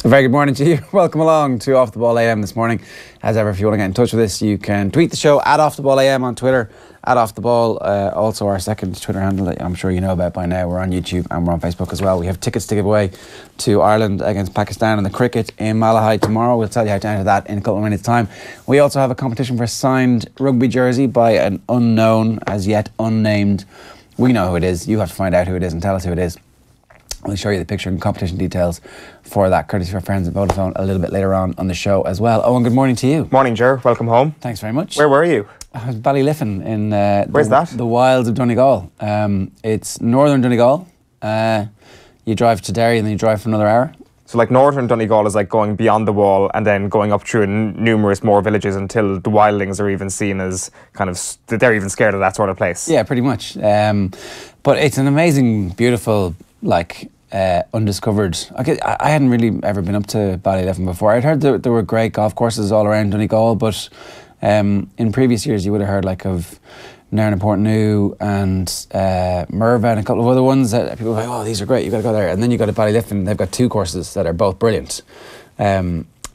A very good morning to you. Welcome along to Off the Ball AM this morning. As ever, if you want to get in touch with us, you can tweet the show at Off the Ball AM on Twitter, at Off the Ball. Also, our second Twitter handle that I'm sure you know about by now. We're on YouTube and we're on Facebook as well. We have tickets to give away to Ireland against Pakistan in the cricket in Malahide tomorrow. We'll tell you how to enter that in a couple of minutes' time. We also have a competition for a signed rugby jersey by an unknown, as yet unnamed. We know who it is. You have to find out who it is and tell us who it is. We'll show you the picture and competition details for that, courtesy of our friends at Vodafone, a little bit later on the show as well. Owen, good morning to you. Morning, Ger. Welcome home. Thanks very much. Where were you? I was Ballyliffin in Where's that? The wilds of Donegal. It's northern Donegal. You drive to Derry and then you drive for another hour. So like northern Donegal is like going beyond the wall and then going up through numerous more villages until the wildlings are even seen as kind of, they're even scared of that sort of place. Yeah, pretty much. But it's an amazing, beautiful, undiscovered. I hadn't really ever been up to Ballyliffin before. I'd heard there were great golf courses all around Donegal, but in previous years you would have heard of Nairn and Portnew and Merva and a couple of other ones that people were like, oh, these are great, you've got to go there. And then you go to Ballyliffin, they've got two courses that are both brilliant.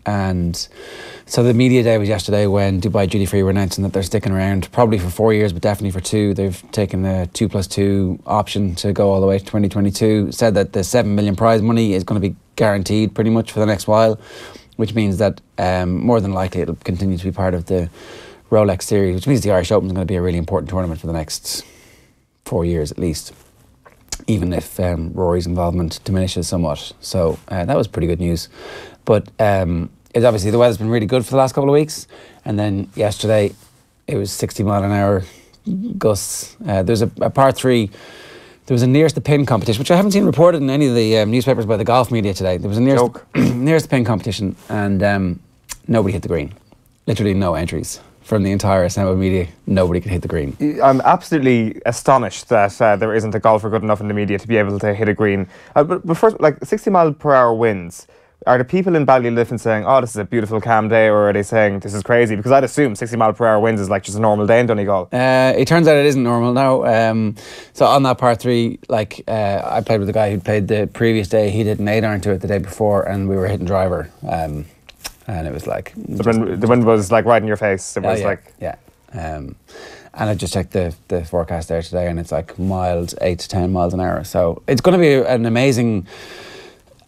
And so the media day was yesterday when Dubai Duty Free were announcing that they're sticking around probably for 4 years, but definitely for 2. They've taken a 2+2 option to go all the way to 2022. Said that the 7 million prize money is going to be guaranteed pretty much for the next while, which means that more than likely it'll continue to be part of the Rolex series, which means the Irish Open is going to be a really important tournament for the next 4 years at least, even if Rory's involvement diminishes somewhat. So that was pretty good news. But it's obviously the weather's been really good for the last couple of weeks, and then yesterday it was 60 mile an hour gusts. There's a par 3. There was a nearest the pin competition, which I haven't seen reported in any of the newspapers by the golf media today. There was a nearest the pin competition, and nobody hit the green. Literally no entries from the entire assembled media. Nobody could hit the green. I'm absolutely astonished that there isn't a golfer good enough in the media to be able to hit a green. But first, 60 mile per hour winds. Are the people in Ballyliffin saying, oh, this is a beautiful calm day, or are they saying this is crazy? Because I'd assume 60 mile per hour winds is just a normal day in Donegal. It turns out it isn't normal now. So on that par 3, I played with a guy who'd played the previous day. He did an 8-iron to it the day before, and we were hitting driver. And it was the wind was right in your face. It was and I just checked the forecast there today, and it's mild, 8 to 10 miles an hour. So it's going to be an amazing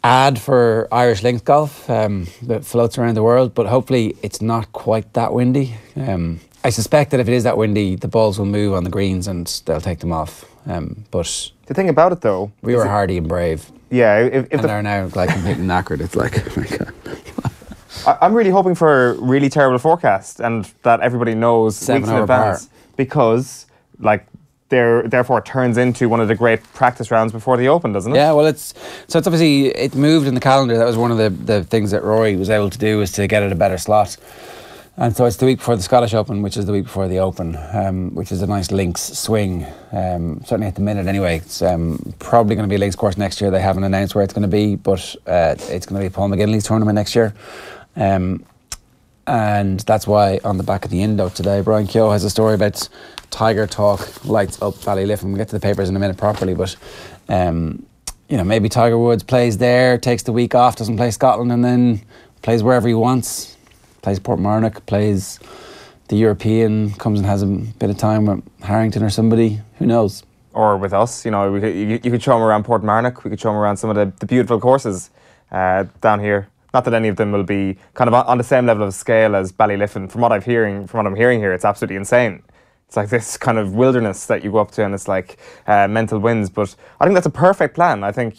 ad for Irish links golf that floats around the world, but hopefully it's not quite that windy. I suspect that if it is that windy, the balls will move on the greens and they'll take them off. But the thing about it, though, we were hardy and brave. Yeah, if they're now completely knackered. It's oh my God. I'm really hoping for a really terrible forecast and that everybody knows 7 weeks in hour advance par. Because therefore it turns into one of the great practice rounds before the Open, doesn't it? Yeah, well, it's obviously it moved in the calendar. That was one of the things that Rory was able to do, was to get it a better slot. And so it's the week before the Scottish Open, which is the week before the Open, which is a nice links swing. Certainly at the minute anyway. It's probably going to be a links course next year. They haven't announced where it's going to be, but it's going to be Paul McGinley's tournament next year. And that's why on the back of the Indo today, Brian Keogh has a story about Tiger talk lights up Ballyliffin. We'll get to the papers in a minute properly, but maybe Tiger Woods plays there, takes the week off, doesn't play Scotland, and then plays wherever he wants. Plays Portmarnock, plays the European, comes and has a bit of time with Harrington or somebody. Who knows? Or with us, you could show him around Portmarnock. We could show him around some of the beautiful courses down here. Not that any of them will be kind of on the same level of scale as Ballyliffin. From what I'm hearing here, it's absolutely insane. It's like this kind of wilderness that you go up to, and it's mental winds. But I think that's a perfect plan. I think,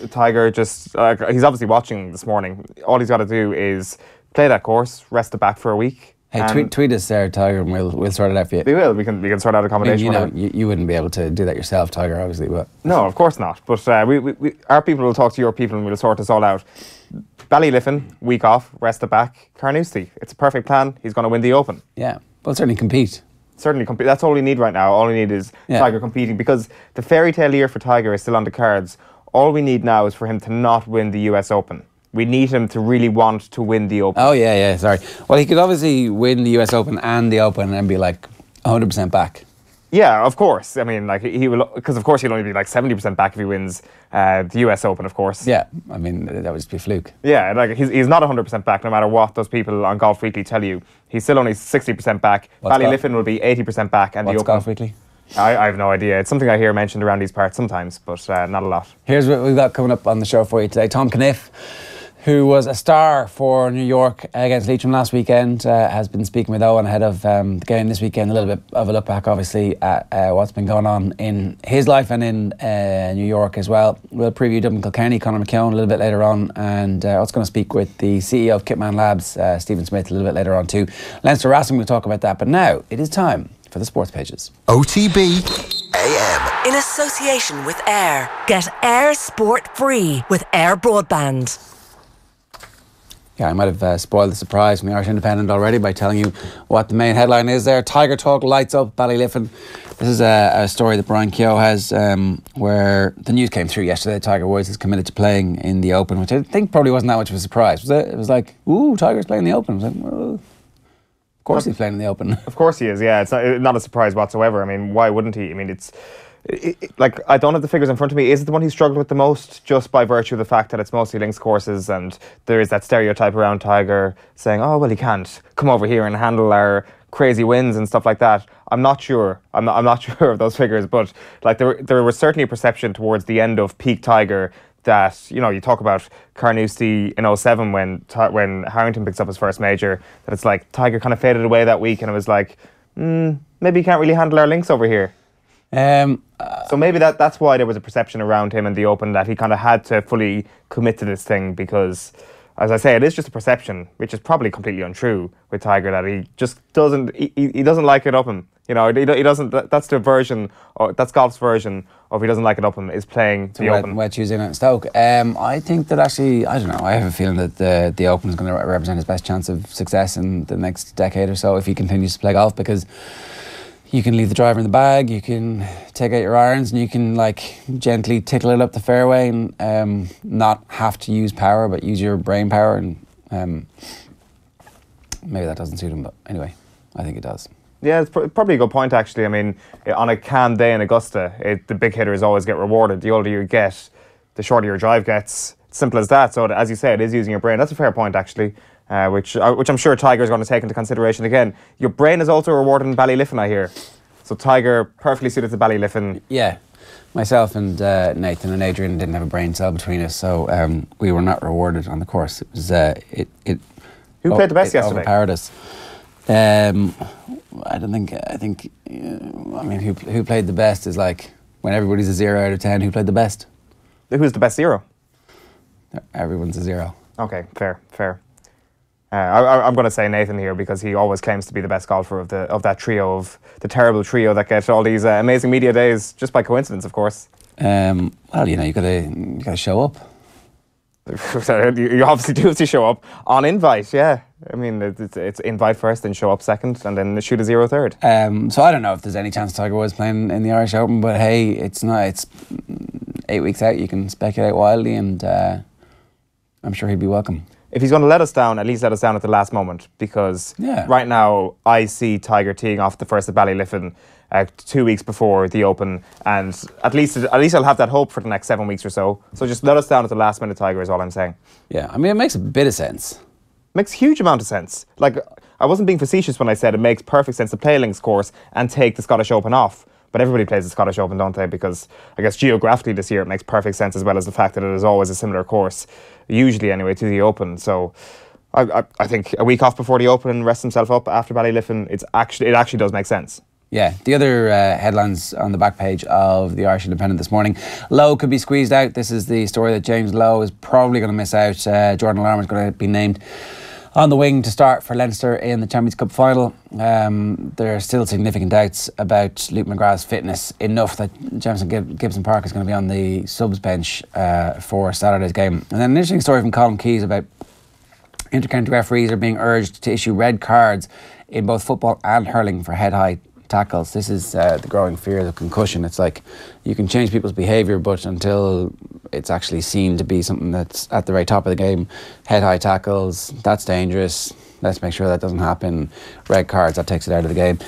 Tiger just, he's obviously watching this morning. All he's got to do is play that course, rest the back for a week. Hey, tweet us there, Tiger, and we'll sort it out for you. We will. We can sort out accommodation. You wouldn't be able to do that yourself, Tiger, obviously. But no, of course not. But our people will talk to your people, and we'll sort this all out. Ballyliffin, week off, rest the back. Carnoustie, it's a perfect plan. He's going to win the Open. Yeah, well, certainly compete. Certainly compete. That's all we need right now. All we need is Tiger competing, because the fairy tale year for Tiger is still on the cards. All we need now is for him to not win the US Open. We need him to really want to win the Open. Oh, sorry. Well, he could obviously win the US Open and the Open and be 100% back. Yeah, of course. I mean, like he will, because of course he'll only be like 70% back if he wins the US Open, of course. Yeah, I mean that would just be a fluke. Yeah, like he's not 100% back, no matter what those people on Golf Weekly tell you. He's still only 60% back. Ballyliffin will be 80% back, and what's the Open. Golf Weekly? I have no idea. It's something I hear mentioned around these parts sometimes, but not a lot. Here's what we've got coming up on the show for you today. Tom Cunniffe, who was a star for New York against Leitrim last weekend, has been speaking with Eoin ahead of the game this weekend. A little bit of a look back, obviously, at what's been going on in his life and in New York as well. We'll preview Dublin Kilkenny, Conor McKeon, a little bit later on, and also going to speak with the CEO of Kitman Labs, Stephen Smith, a little bit later on too. Leinster Racing, we'll talk about that. But now it is time for the sports pages. OTB AM. In association with Air. Get Air Sport free with Air Broadband. Yeah, I might have spoiled the surprise from the Irish Independent already by telling you what the main headline is there. Tiger talk lights up Ballyliffin. This is a story that Brian Keogh has where the news came through yesterday. Tiger Woods is committed to playing in the Open, which I think probably wasn't that much of a surprise. Was it? It was like, ooh, Tiger's playing the Open. I was like, well, of course he's playing in the Open. Of course he is, yeah. It's not a surprise whatsoever. I mean, why wouldn't he? I mean, like, I don't have the figures in front of me. Is it the one he struggled with the most, just by virtue of the fact that it's mostly links courses, and there is that stereotype around Tiger saying, oh, well, he can't come over here and handle our crazy wins and stuff like that? I'm not sure. I'm not sure of those figures, but like there was certainly a perception towards the end of peak Tiger that, you know, you talk about Carnoustie in 07 when Harrington picks up his first major, that it's like Tiger kind of faded away that week, and it was like, maybe he can't really handle our links over here. So maybe that's why there was a perception around him in the Open that he kind of had to fully commit to this thing, because, as I say, it is just a perception, which is probably completely untrue with Tiger, that he just doesn't he doesn't like it up him. You know, he doesn't. That's the version, or that's golf's version of he doesn't like it up him, is playing the Open. Wet Tuesday night in Stoke. I think that actually, I don't know, I have a feeling that the Open is going to represent his best chance of success in the next decade or so if he continues to play golf, because you can leave the driver in the bag, you can take out your irons, and you can like gently tickle it up the fairway and not have to use power, but use your brain power. And maybe that doesn't suit him, but anyway, I think it does. Yeah, it's probably a good point, actually. I mean, on a calm day in Augusta, the big hitters always get rewarded. The older you get, the shorter your drive gets. It's simple as that. So, as you say, it is using your brain. That's a fair point, actually, which I'm sure Tiger's going to take into consideration again. Your brain is also rewarded in Ballyliffin, I hear. So Tiger, perfectly suited to Ballyliffin. Yeah. Myself and Nathan and Adrian didn't have a brain cell between us, so we were not rewarded on the course. It was Who played the best yesterday? Overpowered us. I think. I mean, who played the best is like when everybody's a 0 out of 10. Who played the best? Who's the best 0? Everyone's a 0. Okay, fair. I'm going to say Nathan here, because he always claims to be the best golfer of that trio, of the terrible trio that get all these amazing media days just by coincidence, of course. Well, you know, you gotta show up. You obviously do have to show up on invite, yeah. I mean, it's invite first, then show up second, and then shoot a 0 third. So I don't know if there's any chance Tiger Woods playing in the Irish Open, but hey, it's 8 weeks out. You can speculate wildly, and I'm sure he'd be welcome. If he's going to let us down, at least let us down at the last moment, because right now I see Tiger teeing off the first at Ballyliffin 2 weeks before the Open, and at least I'll have that hope for the next 7 weeks or so. So just let us down at the last minute, Tiger, is all I'm saying. Yeah, I mean, it makes a bit of sense. Makes a huge amount of sense. Like, I wasn't being facetious when I said it makes perfect sense to play a links course and take the Scottish Open off. But everybody plays the Scottish Open, don't they? Because I guess geographically this year it makes perfect sense, as well as the fact that it is always a similar course, usually anyway, to the Open. So I think a week off before the Open and rest himself up after Ballyliffin, it actually does make sense. Yeah, the other headlines on the back page of the Irish Independent this morning. Lowe could be squeezed out. This is the story that James Lowe is probably going to miss out. Jordan Larmour is going to be named on the wing to start for Leinster in the Champions Cup final. There are still significant doubts about Luke McGrath's fitness, enough that Gibson Park is going to be on the subs bench for Saturday's game. And then an interesting story from Colin Keys about intercounty referees are being urged to issue red cards in both football and hurling for head-high tackles. This is the growing fear of concussion. It's like you can change people's behaviour, but until it's actually seen to be something that's at the very top of the game, head-high tackles, that's dangerous. Let's make sure that doesn't happen. Red cards, that takes it out of the game.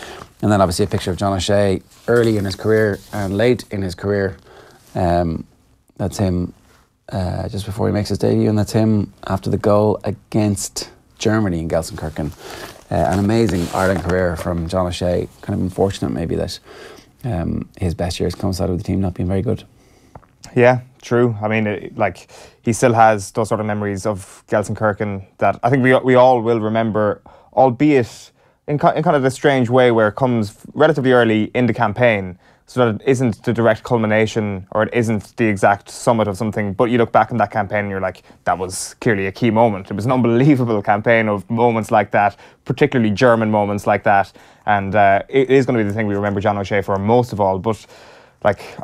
And then obviously a picture of John O'Shea early in his career and late in his career. That's him just before he makes his debut, and that's him after the goal against Germany in Gelsenkirchen. An amazing Ireland career from John O'Shea. Kind of unfortunate maybe that his best years coincided with the team not being very good. Yeah, true. I mean, he still has those sort of memories of Gelsenkirchen that I think we all will remember, albeit in kind of the strange way where it comes relatively early in the campaign, so that it isn't the direct culmination or it isn't the exact summit of something, but you look back on that campaign and you're like, that was clearly a key moment. It was an unbelievable campaign of moments like that, particularly German moments like that, and it is going to be the thing we remember John O'Shea for most of all. But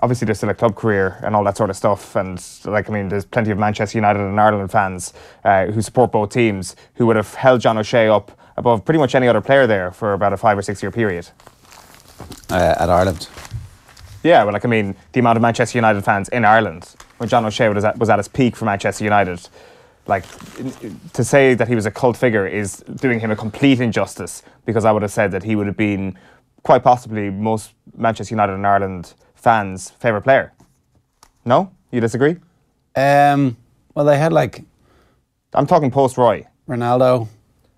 obviously there's still a club career and all that sort of stuff, and there's plenty of Manchester United and Ireland fans who support both teams who would have held John O'Shea up above pretty much any other player there for about a 5 or 6 year period. At Ireland? Yeah, well, the amount of Manchester United fans in Ireland when John O'Shea was at his peak for Manchester United, to say that he was a cult figure is doing him a complete injustice, because I would have said that he would have been quite possibly most Manchester United and Ireland fans' favourite player. No? You disagree? Well, they had I'm talking post-Roy. Ronaldo,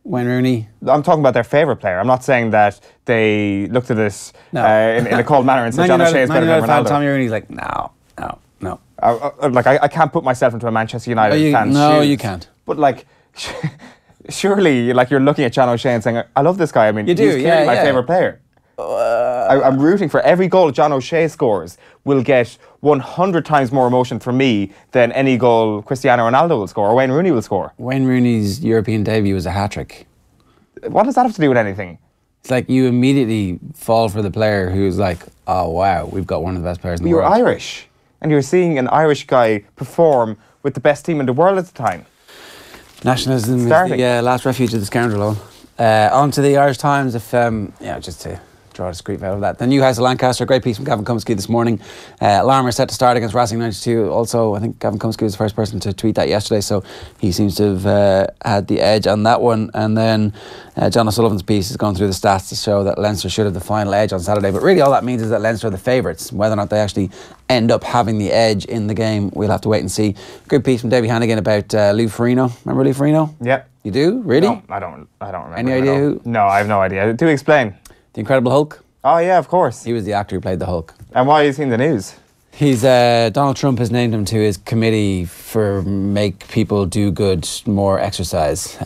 Wayne Rooney. I'm talking about their favourite player. I'm not saying that they looked at this in a cold manner and said John O'Shea is better than Ronaldo. Tommy Rooney's like, no. I can't put myself into a Manchester United fan's shoes. No, you can't. But surely, you're looking at John O'Shea and saying, I love this guy. I mean, you do, he's clearly my favourite player. I'm rooting for every goal John O'Shea scores will get 100 times more emotion from me than any goal Cristiano Ronaldo will score or Wayne Rooney will score. Wayne Rooney's European debut was a hat-trick. What does that have to do with anything? It's like you immediately fall for the player who's like, oh wow, we've got one of the best players in the world. You're Irish, and you're seeing an Irish guy perform with the best team in the world at the time. Nationalism is the last refuge of the scoundrel. On to the Irish Times, just to draw a discreet out of that. The Newcastle Lancaster, great piece from Gavin Cumsky this morning. Larmour set to start against Racing 92. Also, I think Gavin Cumsky was the first person to tweet that yesterday, so he seems to have had the edge on that one. And then John O'Sullivan's piece is going through the stats to show that Leinster should have the final edge on Saturday. But really all that means is that Leinster are the favourites. Whether or not they actually end up having the edge in the game, we'll have to wait and see. Good piece from Davy Hannigan about Lou Ferrigno. Remember Lou Ferrigno? Yeah. You do? Really? No, I don't remember. Any idea who? No, I have no idea. Do explain. The Incredible Hulk? Oh yeah, of course. He was the actor who played the Hulk. And why is he in the news? He's Donald Trump has named him to his committee for make people do good, more exercise.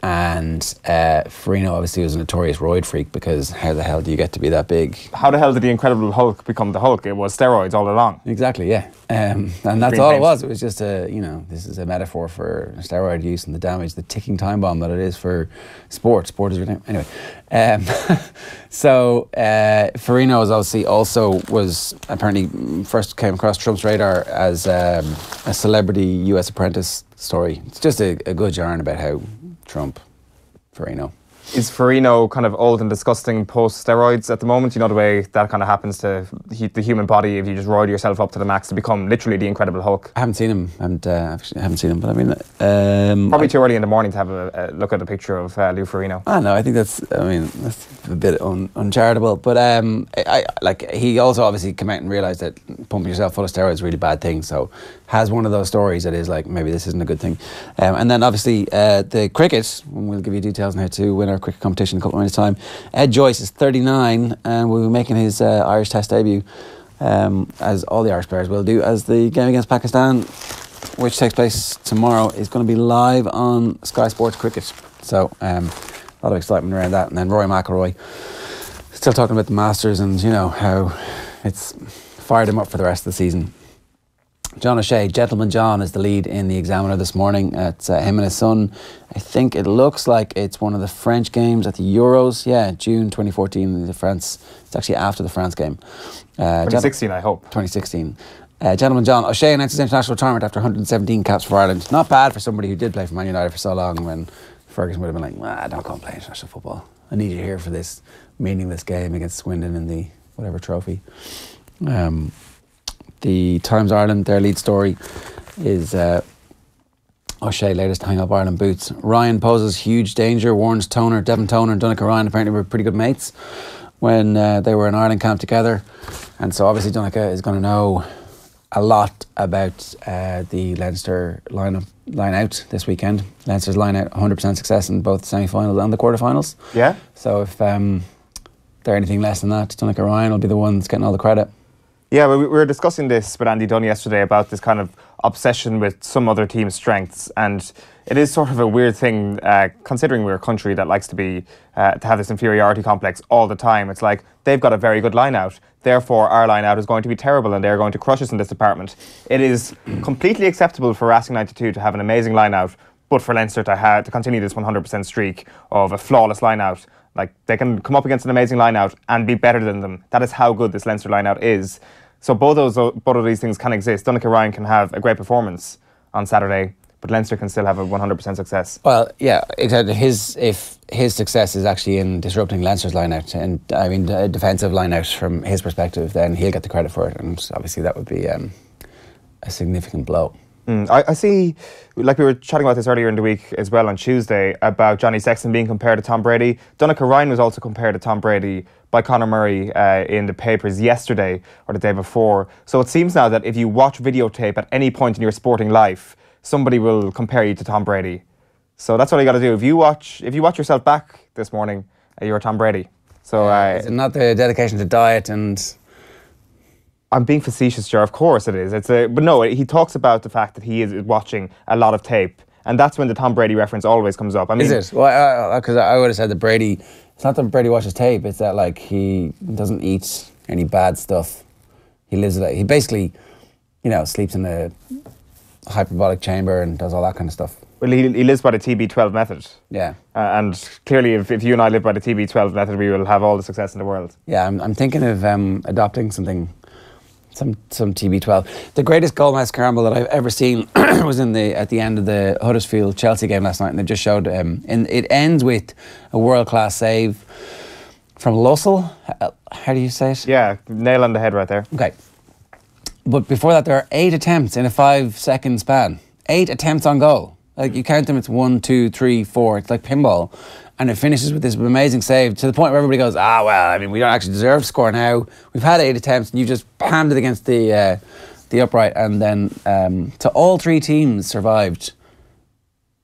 And Ferrigno obviously was a notorious roid freak, because how the hell do you get to be that big? How the hell did the Incredible Hulk become the Hulk? It was steroids all along. Exactly, yeah. And that's all it was. It was just this is a metaphor for steroid use and the damage, the ticking time bomb that it is for sport. Sport is anyway. So Ferrigno is obviously was apparently first came across Trump's radar as a celebrity US apprentice story. It's just a good yarn about how Trump, Ferrigno. Is Ferrigno kind of old and disgusting post-steroids at the moment? You know, the way that kind of happens to the human body if you just roid yourself up to the max to become literally the Incredible Hulk. I haven't seen him, I haven't seen him, but I mean... probably too early in the morning to have a look at a picture of Lou Ferrigno. No, I think that's a bit uncharitable, but he also obviously came out and realised that pumping yourself full of steroids is a really bad thing, so has one of those stories that is like, maybe this isn't a good thing. And then obviously the cricket, and we'll give you details on how to win our cricket competition in a couple of minutes' time. Ed Joyce is 39 and will be making his Irish Test debut, as all the Irish players will do, as the game against Pakistan, which takes place tomorrow, is going to be live on Sky Sports Cricket. So a lot of excitement around that. And then Rory McIlroy, still talking about the Masters and how it's fired him up for the rest of the season. John O'Shea, Gentleman John, is the lead in the Examiner this morning. It's him and his son. I think it looks like it's one of the French games at the Euros. Yeah, June 2014 in France. It's actually after the France game. 2016, I hope. 2016. Gentleman John O'Shea announced his international retirement after 117 caps for Ireland. Not bad for somebody who did play for Man United for so long, when Ferguson would have been like, don't go and play international football. I need you here for this meaningless game against Swindon in the whatever trophy. The Times Ireland, their lead story is O'Shea latest to hang up Ireland boots. Ryan poses huge danger, warns Toner. Devon Toner and Donncha Ryan apparently were pretty good mates. when they were in Ireland camp together. And so obviously Donegal is going to know a lot about the Leinster line out this weekend. Leinster's line out 100% success in both the semi-finals and the quarterfinals. Yeah. So if they're anything less than that, Donegal Ryan will be the one that's getting all the credit. Yeah, we were discussing this with Andy Dunn yesterday about this kind of obsession with some other team's strengths, and it is sort of a weird thing considering we're a country that likes to have this inferiority complex all the time. It's like they've got a very good line out, therefore our line out is going to be terrible and they're going to crush us in this department. It is completely acceptable for Racing 92 to have an amazing line out, but for Leinster to continue this 100% streak of a flawless line out. Like, they can come up against an amazing line out and be better than them. That is how good this Leinster line out is. So both of these things can exist. Donegal Ryan can have a great performance on Saturday, but Leinster can still have a 100% success. Well, yeah, exactly. If his success is actually in disrupting Leinster's line-out, and I mean a defensive line-out from his perspective, then he'll get the credit for it, and obviously that would be a significant blow. I see, like we were chatting about this earlier in the week as well on Tuesday, about Johnny Sexton being compared to Tom Brady. Donegal Ryan was also compared to Tom Brady by Conor Murray in the papers yesterday or the day before. So it seems now that if you watch videotape at any point in your sporting life, somebody will compare you to Tom Brady. So that's what you got to do. If you watch yourself back this morning, you're Tom Brady. So is it not the dedication to diet and... I'm being facetious, Ger. Of course it is. But no, he talks about the fact that he is watching a lot of tape, and that's when the Tom Brady reference always comes up. I mean, is it? Well, because I would have said that Brady. It's not that Brady watches tape. It's that like he doesn't eat any bad stuff. He lives it. He basically, sleeps in a hyperbolic chamber and does all that kind of stuff. Well, he lives by the TB12 method. Yeah. And clearly, if you and I live by the TB12 method, we will have all the success in the world. Yeah, I'm thinking of adopting something. Some TB12. The greatest goal mess scramble that I've ever seen was at the end of the Huddersfield Chelsea game last night, and they just showed it ends with a world class save from Lussell. How do you say it? Yeah, nail on the head right there. Okay, but before that there are 8 attempts in a 5-second span. 8 attempts on goal. Like, you count them, it's 1, 2, 3, 4. It's like pinball. And it finishes with this amazing save to the point where everybody goes, we don't actually deserve to score now. We've had 8 attempts and you just panned it against the upright. And then so all 3 teams survived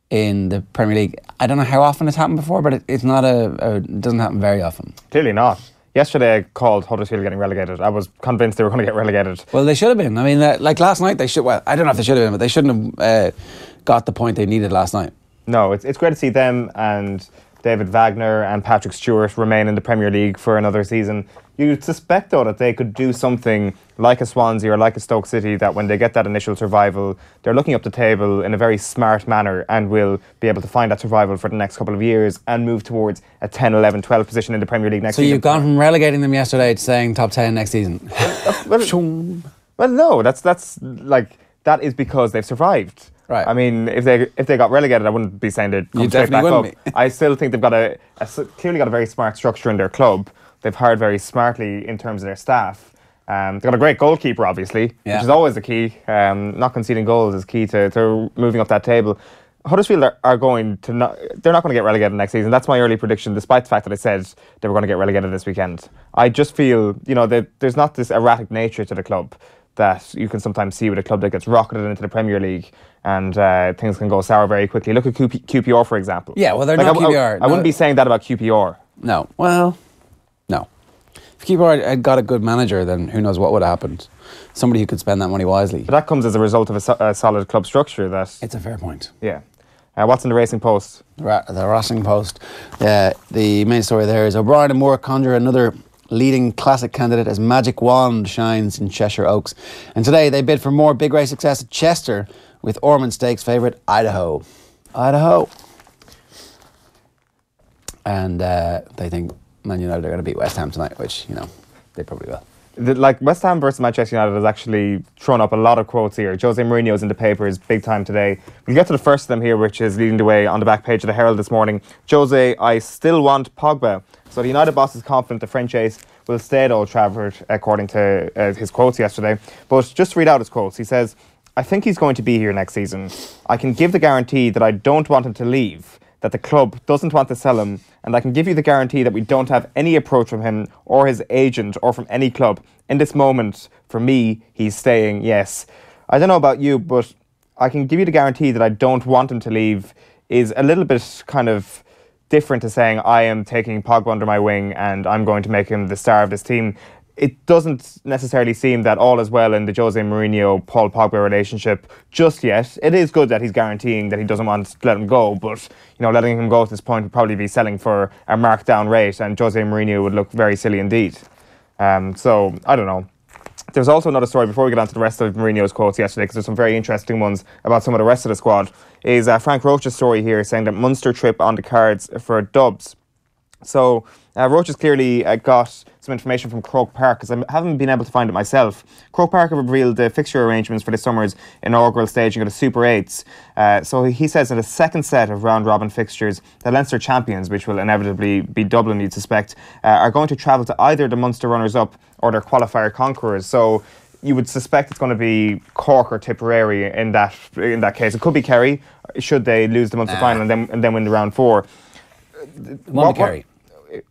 in the Premier League. I don't know how often it's happened before, but it doesn't happen very often. Clearly not. Yesterday I called Huddersfield getting relegated. I was convinced they were going to get relegated. Well, they should have been. I mean, like last night they should. Well, I don't know if they should have been, but they shouldn't have got the point they needed last night. No, it's great to see them and David Wagner and Patrick Stewart remain in the Premier League for another season. You'd suspect, though, that they could do something like a Swansea or like a Stoke City, that when they get that initial survival, they're looking up the table in a very smart manner and will be able to find that survival for the next couple of years and move towards a 10, 11, 12 position in the Premier League next season. So you've gone from relegating them yesterday to saying top 10 next season. Well, no, that is because they've survived. Right. I mean, if they got relegated, I wouldn't be saying they'd come straight back up. I still think they've got clearly got a very smart structure in their club. They've hired very smartly in terms of their staff. They've got a great goalkeeper, obviously, which is always the key. Not conceding goals is key to moving up that table. Huddersfield they're not going to get relegated next season. That's my early prediction, despite the fact that I said they were going to get relegated this weekend. I just feel, that there's not this erratic nature to the club that you can sometimes see with a club that gets rocketed into the Premier League and things can go sour very quickly. Look at QPR, for example. Yeah, well, they're not QPR. I wouldn't be saying that about QPR. No. Well, no. If QPR had got a good manager, then who knows what would have happened. Somebody who could spend that money wisely. But that comes as a result of a solid club structure. It's a fair point. Yeah. What's in the Racing Post? The Racing Post. The main story there is O'Brien and Moore conjure another leading classic candidate as magic wand shines in Cheshire Oaks. And today they bid for more big race success at Chester with Ormond Stakes favourite Idaho. And they think Man United are going to beat West Ham tonight, which, they probably will. West Ham versus Manchester United has actually thrown up a lot of quotes here. Jose Mourinho's in the papers big time today. We'll get to the first of them here, which is leading the way on the back page of the Herald this morning. Jose, I still want Pogba. So the United boss is confident the French ace will stay at Old Trafford, according to his quotes yesterday. But just to read out his quotes, he says, I think he's going to be here next season. I can give the guarantee that I don't want him to leave. that the club doesn't want to sell him, and I can give you the guarantee that we don't have any approach from him or his agent or from any club. In this moment, for me, he's staying, yes. I don't know about you, but I can give you the guarantee that I don't want him to leave is a little bit kind of different to saying I am taking Pogba under my wing and I'm going to make him the star of this team. It doesn't necessarily seem that all is well in the Jose Mourinho-Paul Pogba relationship just yet. It is good that he's guaranteeing that he doesn't want to let him go, but letting him go at this point would probably be selling for a markdown rate, and Jose Mourinho would look very silly indeed. So, I don't know. There's also another story before we get on to the rest of Mourinho's quotes yesterday, because there's some very interesting ones about some of the rest of the squad, is Frank Roche's story here saying that Munster trip on the cards for Dubs. So Roche has clearly got some information from Croke Park, because I haven't been able to find it myself. Croke Park have revealed the fixture arrangements for this summer's inaugural staging of the Super 8s. So he says that a second set of round-robin fixtures, the Leinster champions, which will inevitably be Dublin, you'd suspect, are going to travel to either the Munster runners-up or their qualifier conquerors. So you would suspect it's going to be Cork or Tipperary in that case. It could be Kerry, should they lose the Munster final and then win the round 4. Won't be Kerry.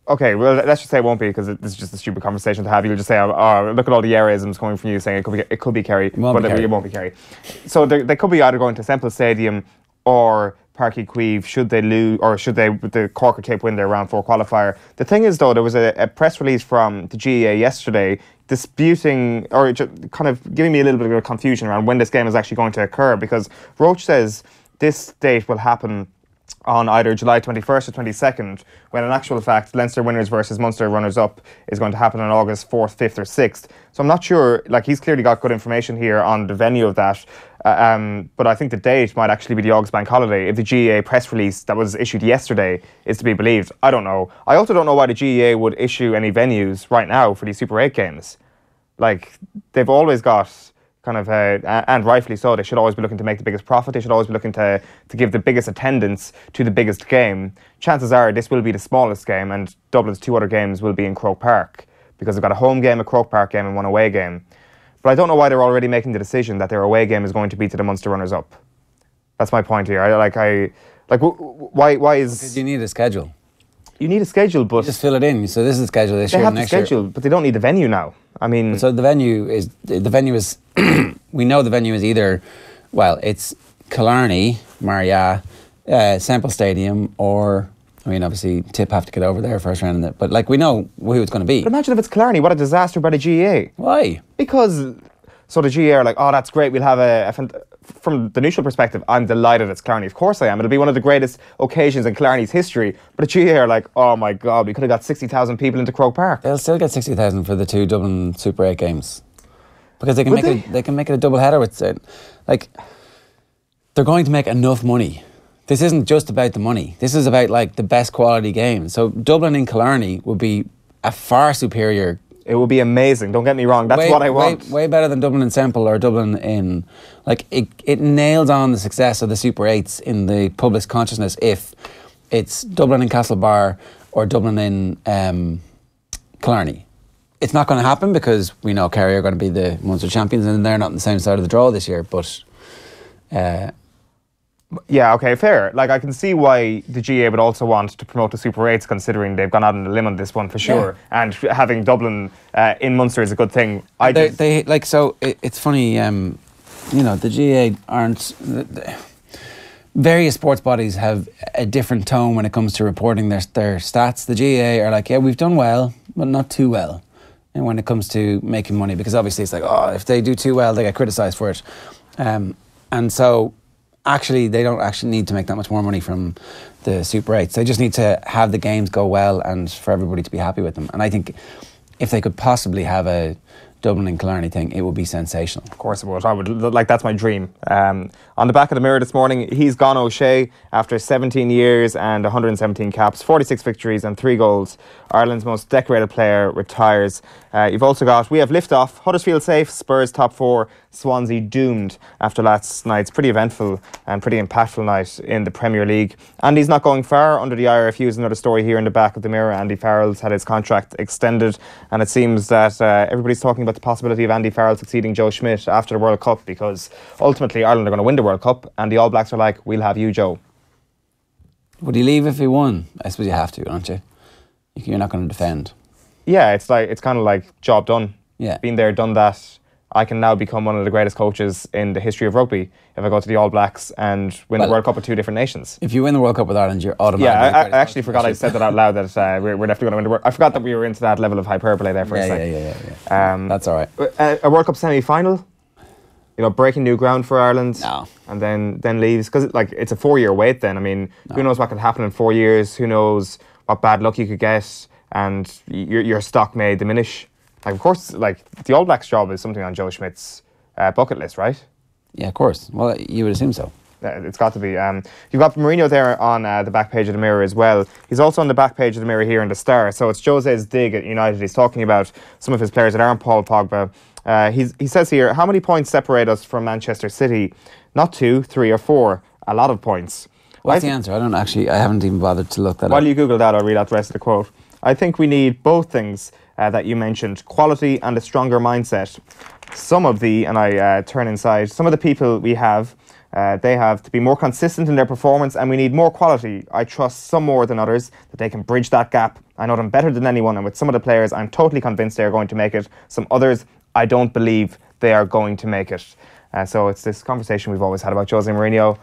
Okay, well, let's just say it won't be, because it's just a stupid conversation to have. You'll just say, oh, look at all the Arisms coming from you saying it could be Kerry, but it won't be Kerry. So they could be either going to Semple Stadium or Páirc Uí Chaoimh should they lose, or should the Cork or Tip win their round 4 qualifier. The thing is, though, there was a press release from the GAA yesterday disputing, or kind of giving me a little bit of confusion around when this game is actually going to occur, because Roche says this date will happen on either July 21st or 22nd, when in actual fact Leinster winners versus Munster runners-up is going to happen on August 4th, 5th or 6th. So I'm not sure, he's clearly got good information here on the venue of that, but I think the date might actually be the August bank holiday, if the GAA press release that was issued yesterday is to be believed. I don't know. I also don't know why the GAA would issue any venues right now for these Super 8 games. They've always got kind of, and rightfully so, they should always be looking to make the biggest profit. They should always be looking to give the biggest attendance to the biggest game. Chances are this will be the smallest game, and Dublin's 2 other games will be in Croke Park, because they've got a home game, a Croke Park game and one away game. But I don't know why they're already making the decision that their away game is going to be to the Munster runners-up. That's my point here. Why is... Because you need a schedule. You need a schedule, but... You just fill it in. So this is the schedule this year. They have the schedule, but they don't need the venue now. I mean... So the venue is... we know the venue is either... Well, it's Killarney, Maria, Semple Stadium, or... I mean, obviously, Tip have to get over there first round. But, we know who it's going to be. But imagine if it's Killarney. What a disaster by the GAA. Why? Because... So the GAA are like, oh, that's great. We'll have from the neutral perspective, I'm delighted it's Killarney. Of course I am. It'll be one of the greatest occasions in Killarney's history. But the GAA are like, oh my God, we could have got 60,000 people into Croke Park. They'll still get 60,000 for the 2 Dublin Super 8 games. Because they can make it a double header with it. They're going to make enough money. This isn't just about the money. This is about the best quality game. So Dublin in Killarney would be a far superior. It would be amazing. Don't get me wrong. That's what I want. Way better than Dublin in Semple or Dublin in... It nails on the success of the Super 8s in the public's consciousness if it's Dublin in Castlebar or Dublin in Killarney. It's not going to happen because we know Kerry are going to be the Munster champions and they're not on the same side of the draw this year, but... Yeah, okay, fair. I can see why the GAA would also want to promote the Super 8s, considering they've gone out on a limb on this one for sure. Yeah. And having Dublin in Munster is a good thing. So it's funny, the GAA aren't... Various sports bodies have a different tone when it comes to reporting their stats. The GAA are like, yeah, we've done well, but not too well. And when it comes to making money, because obviously it's if they do too well, they get criticised for it. And so... Actually, they don't actually need to make that much more money from the Super 8s. They just need to have the games go well and for everybody to be happy with them. And I think if they could possibly have a Dublin and Killarney thing, it would be sensational. Of course it would. I would that's my dream. On the back of the Mirror this morning, he's gone O'Shea after 17 years and 117 caps, 46 victories and 3 goals. Ireland's most decorated player retires. You've also got, we have liftoff, Huddersfield safe, Spurs top 4, Swansea doomed after last night's pretty eventful and pretty impactful night in the Premier League. Andy's not going far under the IRFU is another story here in the back of the Mirror. Andy Farrell's had his contract extended, and it seems that everybody's talking about the possibility of Andy Farrell succeeding Joe Schmidt after the World Cup, because ultimately Ireland are going to win the World Cup and the All Blacks are like, we'll have you, Joe. Would he leave if he won? I suppose you have to, don't you? You're not going to defend. Yeah, it's kind of like job done. Yeah. Been there, done that. I can now become one of the greatest coaches in the history of rugby if I go to the All Blacks and win the World Cup with 2 different nations. If you win the World Cup with Ireland, you're automatically... Yeah, I actually forgot I said that out loud, that we're definitely going to win the World Cup. I forgot that we were into that level of hyperbole there for a second. Yeah. That's all right. A World Cup semi-final, breaking new ground for Ireland. No. And then leaves, because it's a 4-year wait then. I mean, who knows what could happen in 4 years? Who knows what bad luck you could get, and your stock may diminish. Of course, the All Blacks job is something on Joe Schmidt's bucket list, right? Yeah, of course. Well, you would assume so. It's got to be. You've got Mourinho there on the back page of the Mirror as well. He's also on the back page of the Mirror here in the Star. So it's Jose's dig at United. He's talking about some of his players that aren't Paul Pogba. He says here, how many points separate us from Manchester City? Not 2, 3 or 4. A lot of points. What's the answer? I haven't even bothered to look that up. While you Google that, I'll read out the rest of the quote. I think we need both things that you mentioned, quality and a stronger mindset. Some of the people we have, they have to be more consistent in their performance, and we need more quality. I trust some more than others that they can bridge that gap. I know them better than anyone, and with some of the players, I'm totally convinced they are going to make it. Some others, I don't believe they are going to make it. So it's this conversation we've always had about Jose Mourinho.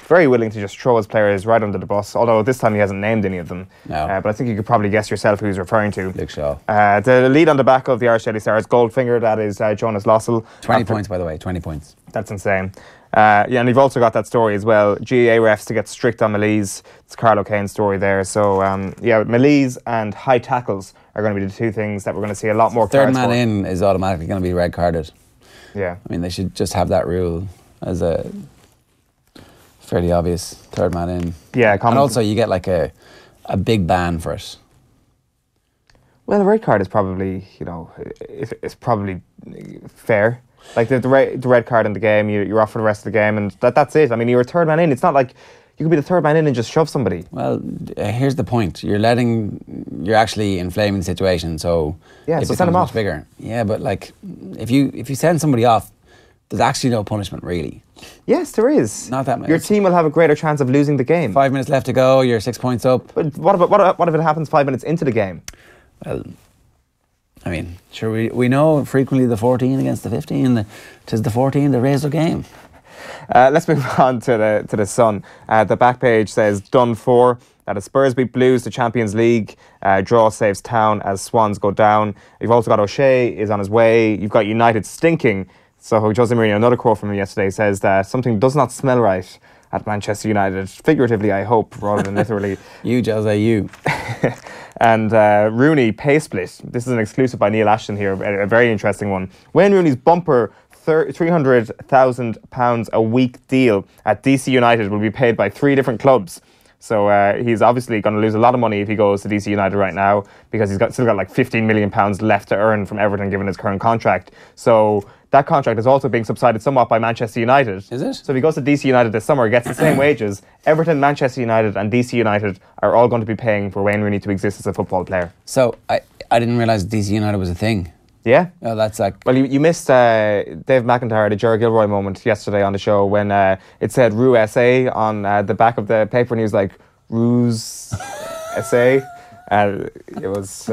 Very willing to just throw his players right under the bus, although this time he hasn't named any of them. No. But I think you could probably guess yourself who he's referring to. Luke Shaw. The lead on the back of the Irish Daily Star is Goldfinger, that is Jonas Lossell. 20 points, by the way, 20 points. That's insane. And you've also got that story as well, GAA refs to get strict on Malise. It's Carlo Kane's story there. So, Malise and high tackles are going to be the 2 things that we're going to see a lot more Third cards man for. in is automatically going to be red carded. Yeah. I mean, they should just have that rule as a fairly obvious third man in. Yeah. And also you get a big ban for it. Well, a red card is probably, it's probably fair. The red card in the game, you're off for the rest of the game, and that's it. I mean, you're a third man in. It's not like you could be the third man in and just shove somebody. Well, here's the point. You're actually inflaming the situation, so yeah, it so send becomes them off. much bigger. Yeah, but if you send somebody off, there's actually no punishment really. Yes, there is. Not that much. Your team will have a greater chance of losing the game. 5 minutes left to go. You're 6 points up. But what if it happens 5 minutes into the game? Well, I mean, sure, we know frequently the 14 against the 15. 'Tis the 14 that raise their game. Let's move on to the Sun. The back page says, done for. The Spurs beat Blues to Champions League. Draw saves Town as Swans go down. You've also got O'Shea is on his way. You've got United stinking. So Jose Mourinho, another quote from him yesterday, says that something does not smell right at Manchester United. Figuratively, I hope, rather than literally. You, Jose, you. And Rooney pay split. This is an exclusive by Neil Ashton here, a very interesting one. Wayne Rooney's bumper £300,000 a week deal at DC United will be paid by 3 different clubs. So he's obviously going to lose a lot of money if he goes to DC United right now, because he's still got £15 million left to earn from Everton given his current contract. So that contract is also being subsided somewhat by Manchester United. Is it? So if he goes to DC United this summer, he gets the same wages. Everton, Manchester United and DC United are all going to be paying for Wayne Rooney to exist as a football player. So I didn't realise DC United was a thing. Yeah. Oh, that's Well, you missed Dave McIntyre, the Ger Gilroy moment yesterday on the show when it said Rue SA on the back of the paper, and he was like, Rue's SA. It was,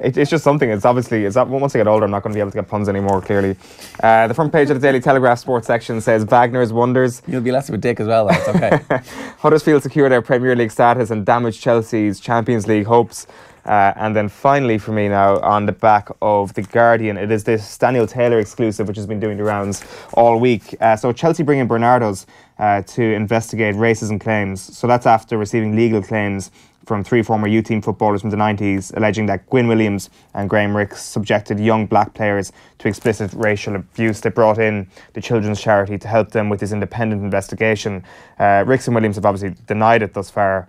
it's just something. It's once I get older, I'm not going to be able to get puns anymore, clearly. The front page of the Daily Telegraph sports section says Wagner's wonders. You'll be less of a dick as well, that's okay. Huddersfield secure their Premier League status and damage Chelsea's Champions League hopes. And then finally for me now, on the back of The Guardian, it is this Daniel Taylor exclusive which has been doing the rounds all week. So Chelsea bring in Bernardo's to investigate racism claims. So that's after receiving legal claims from 3 former U-team footballers from the 90s, alleging that Gwyn Williams and Graham Ricks subjected young black players to explicit racial abuse. They brought in the children's charity to help them with this independent investigation. Ricks and Williams have obviously denied it thus far.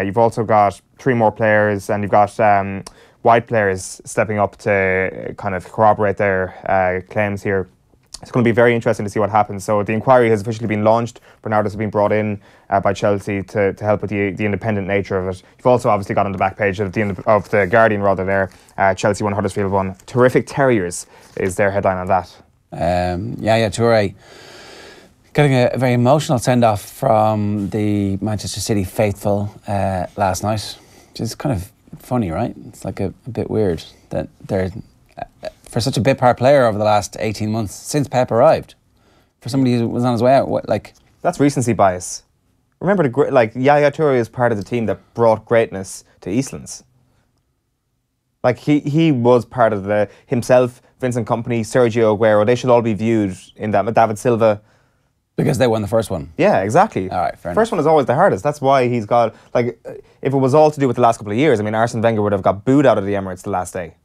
You've also got 3 more players, and you've got white players stepping up to kind of corroborate their claims here. It's going to be very interesting to see what happens. So the inquiry has officially been launched. Bernardo's been brought in by Chelsea to help with the independent nature of it. You've also obviously got on the back page of the Guardian Chelsea 1, Huddersfield 1. Terrific Terriers is their headline on that. Toure Getting a very emotional send-off from the Manchester City faithful last night, which is kind of funny, right? It's like a bit weird that they're, for such a bit part player over the last 18 months, since Pep arrived, for somebody who was on his way out, like... That's recency bias. Remember, Yaya Toure is part of the team that brought greatness to Eastlands. Like, he was part of himself, Vincent Kompany, Sergio Aguero, they should all be viewed in that, David Silva... Because they won the first one. Yeah, exactly. All right, fair enough. First one is always the hardest. That's why he's got, like, if it was all to do with the last couple of years, I mean, Arsene Wenger would have got booed out of the Emirates the last day.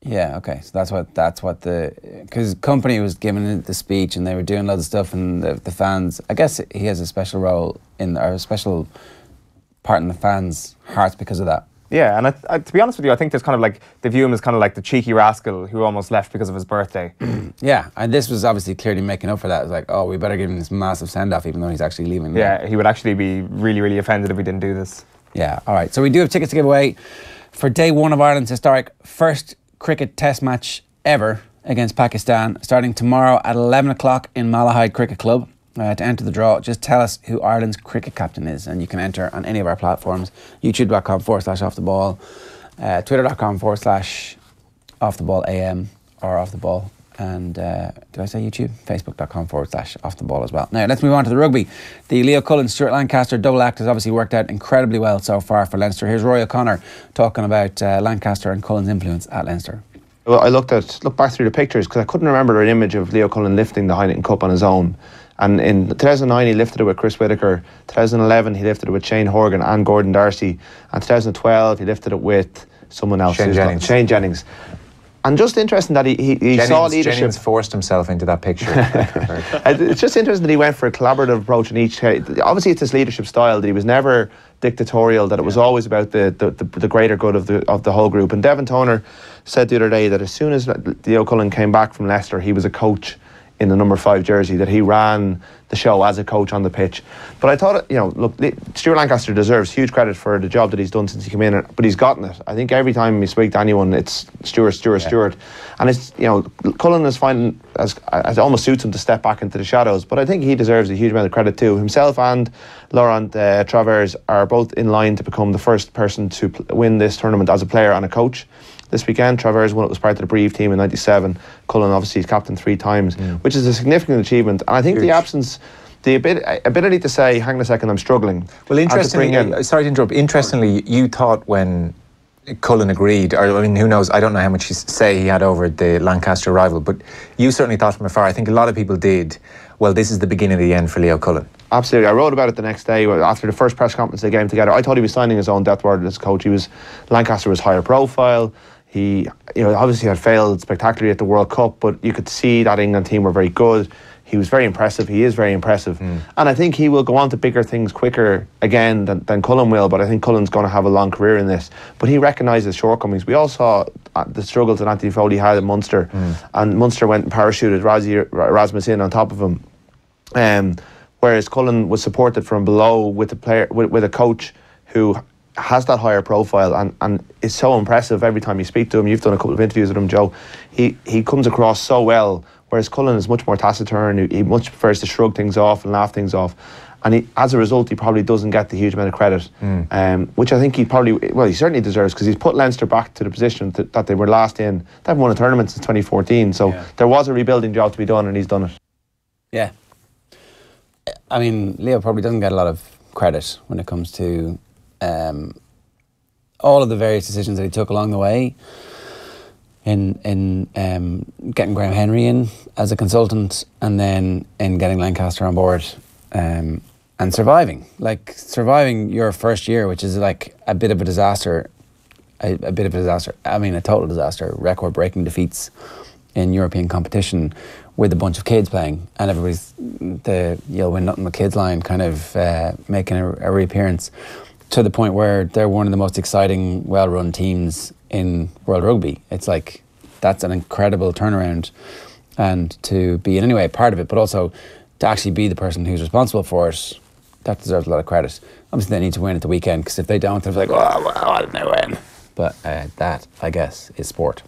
Yeah, okay. So that's what because Kompany was giving the speech and they were doing loads of stuff and the fans, I guess he has a special role or a special part in the fans' hearts because of that. Yeah, and to be honest with you, I think there's kind of like, they view him as kind of like the cheeky rascal who almost left because of his birthday. Yeah, and this was obviously clearly making up for that. It was like, oh, we better give him this massive send-off even though he's actually leaving. Yeah, he would actually be really, really offended if we didn't do this. Yeah, all right. So we do have tickets to give away for day one of Ireland's historic first cricket test match ever against Pakistan, starting tomorrow at 11 o'clock in Malahide Cricket Club. To enter the draw, just tell us who Ireland's cricket captain is, and you can enter on any of our platforms: youtube.com/offtheball, twitter.com/offtheballam or off the ball, and did I say YouTube? Facebook.com/offtheball as well. Now let's move on to the rugby. The Leo Cullen Stuart Lancaster double act has obviously worked out incredibly well so far for Leinster. Here's Roy O'Connor talking about Lancaster and Cullen's influence at Leinster. Well, I looked back through the pictures because I couldn't remember an image of Leo Cullen lifting the Heineken Cup on his own. And in 2009 he lifted it with Chris Whitaker, 2011 he lifted it with Shane Horgan and Gordon Darcy, and 2012 he lifted it with someone else. Shane Jennings. And just interesting that he saw leadership. Jennings forced himself into that picture. It's just interesting that he went for a collaborative approach in each case. Obviously it's his leadership style, that he was never dictatorial, that it was always about the greater good of the whole group. And Devon Toner said the other day that as soon as Leo Cullen came back from Leicester, he was a coach in the number 5 jersey, that he ran the show as a coach on the pitch. But I thought, look, Stuart Lancaster deserves huge credit for the job that he's done since he came in, but he's gotten it. I think every time we speak to anyone, it's Stuart. And it's, Cullen is finding, it almost suits him to step back into the shadows, but I think he deserves a huge amount of credit too. Himself and Laurent Travers are both in line to become the first person to win this tournament as a player and a coach. This weekend, Travers won it, was part of the Brive team in '97. Cullen obviously is captain 3 times, which is a significant achievement. And I think the absence, the ability to say, hang on a second, I'm struggling. Well, interestingly, sorry to interrupt, interestingly, you thought when Cullen agreed, or I mean, who knows, I don't know how much say he had over the Lancaster rival, but you certainly thought from afar, I think a lot of people did, well, this is the beginning of the end for Leo Cullen. Absolutely. I wrote about it the next day after the first press conference they came together. I thought he was signing his own death warrant as coach. Lancaster was higher profile. He, obviously had failed spectacularly at the World Cup, but you could see that England team were very good. He was very impressive. He is very impressive. And I think he will go on to bigger things quicker again than Cullen will, but I think Cullen's going to have a long career in this. But he recognises shortcomings. We all saw the struggles that Anthony Foley had at Munster, and Munster went and parachuted Rasmus in on top of him. Whereas Cullen was supported from below with a coach who has that higher profile and is so impressive every time you speak to him. You've done a couple of interviews with him, Joe. He comes across so well, whereas Cullen is much more taciturn. He much prefers to shrug things off and laugh things off. And as a result, he probably doesn't get the huge amount of credit, which I think he certainly deserves, because he's put Leinster back to the position that they were last in. They haven't won a tournament since 2014, so there was a rebuilding job to be done, and he's done it. Yeah. I mean, Leo probably doesn't get a lot of credit when it comes to all of the various decisions that he took along the way in getting Graham Henry in as a consultant, and then in getting Lancaster on board, and surviving your first year, which is like a bit of a disaster. I mean, a total disaster. Record-breaking defeats in European competition with a bunch of kids playing, and everybody's you'll win nothing but kids line kind of making a reappearance, to the point where they're one of the most exciting, well-run teams in world rugby. It's like, that's an incredible turnaround, and to be in any way part of it, but also to actually be the person who's responsible for it, that deserves a lot of credit. Obviously they need to win at the weekend, because if they don't, they're like, why didn't they win? But that, I guess, is sport.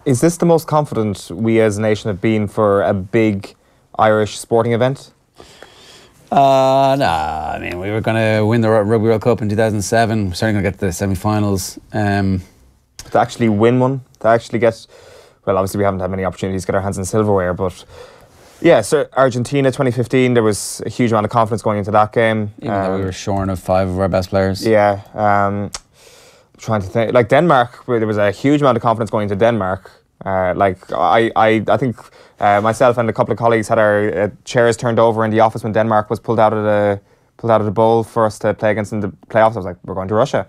Is this the most confident we as a nation have been for a big Irish sporting event? Nah, I mean, we were going to win the Rugby World Cup in 2007. We're certainly going to get to the semi-finals. To actually win one, to actually get... Well, obviously we haven't had many opportunities to get our hands on silverware, but... Yeah, so Argentina 2015, there was a huge amount of confidence going into that game. Even though we were shorn of 5 of our best players. Yeah. Trying to think... Like Denmark, where there was a huge amount of confidence going into Denmark. I think myself and a couple of colleagues had our chairs turned over in the office when Denmark was pulled out of the bowl for us to play against in the playoffs. I was like, we're going to Russia.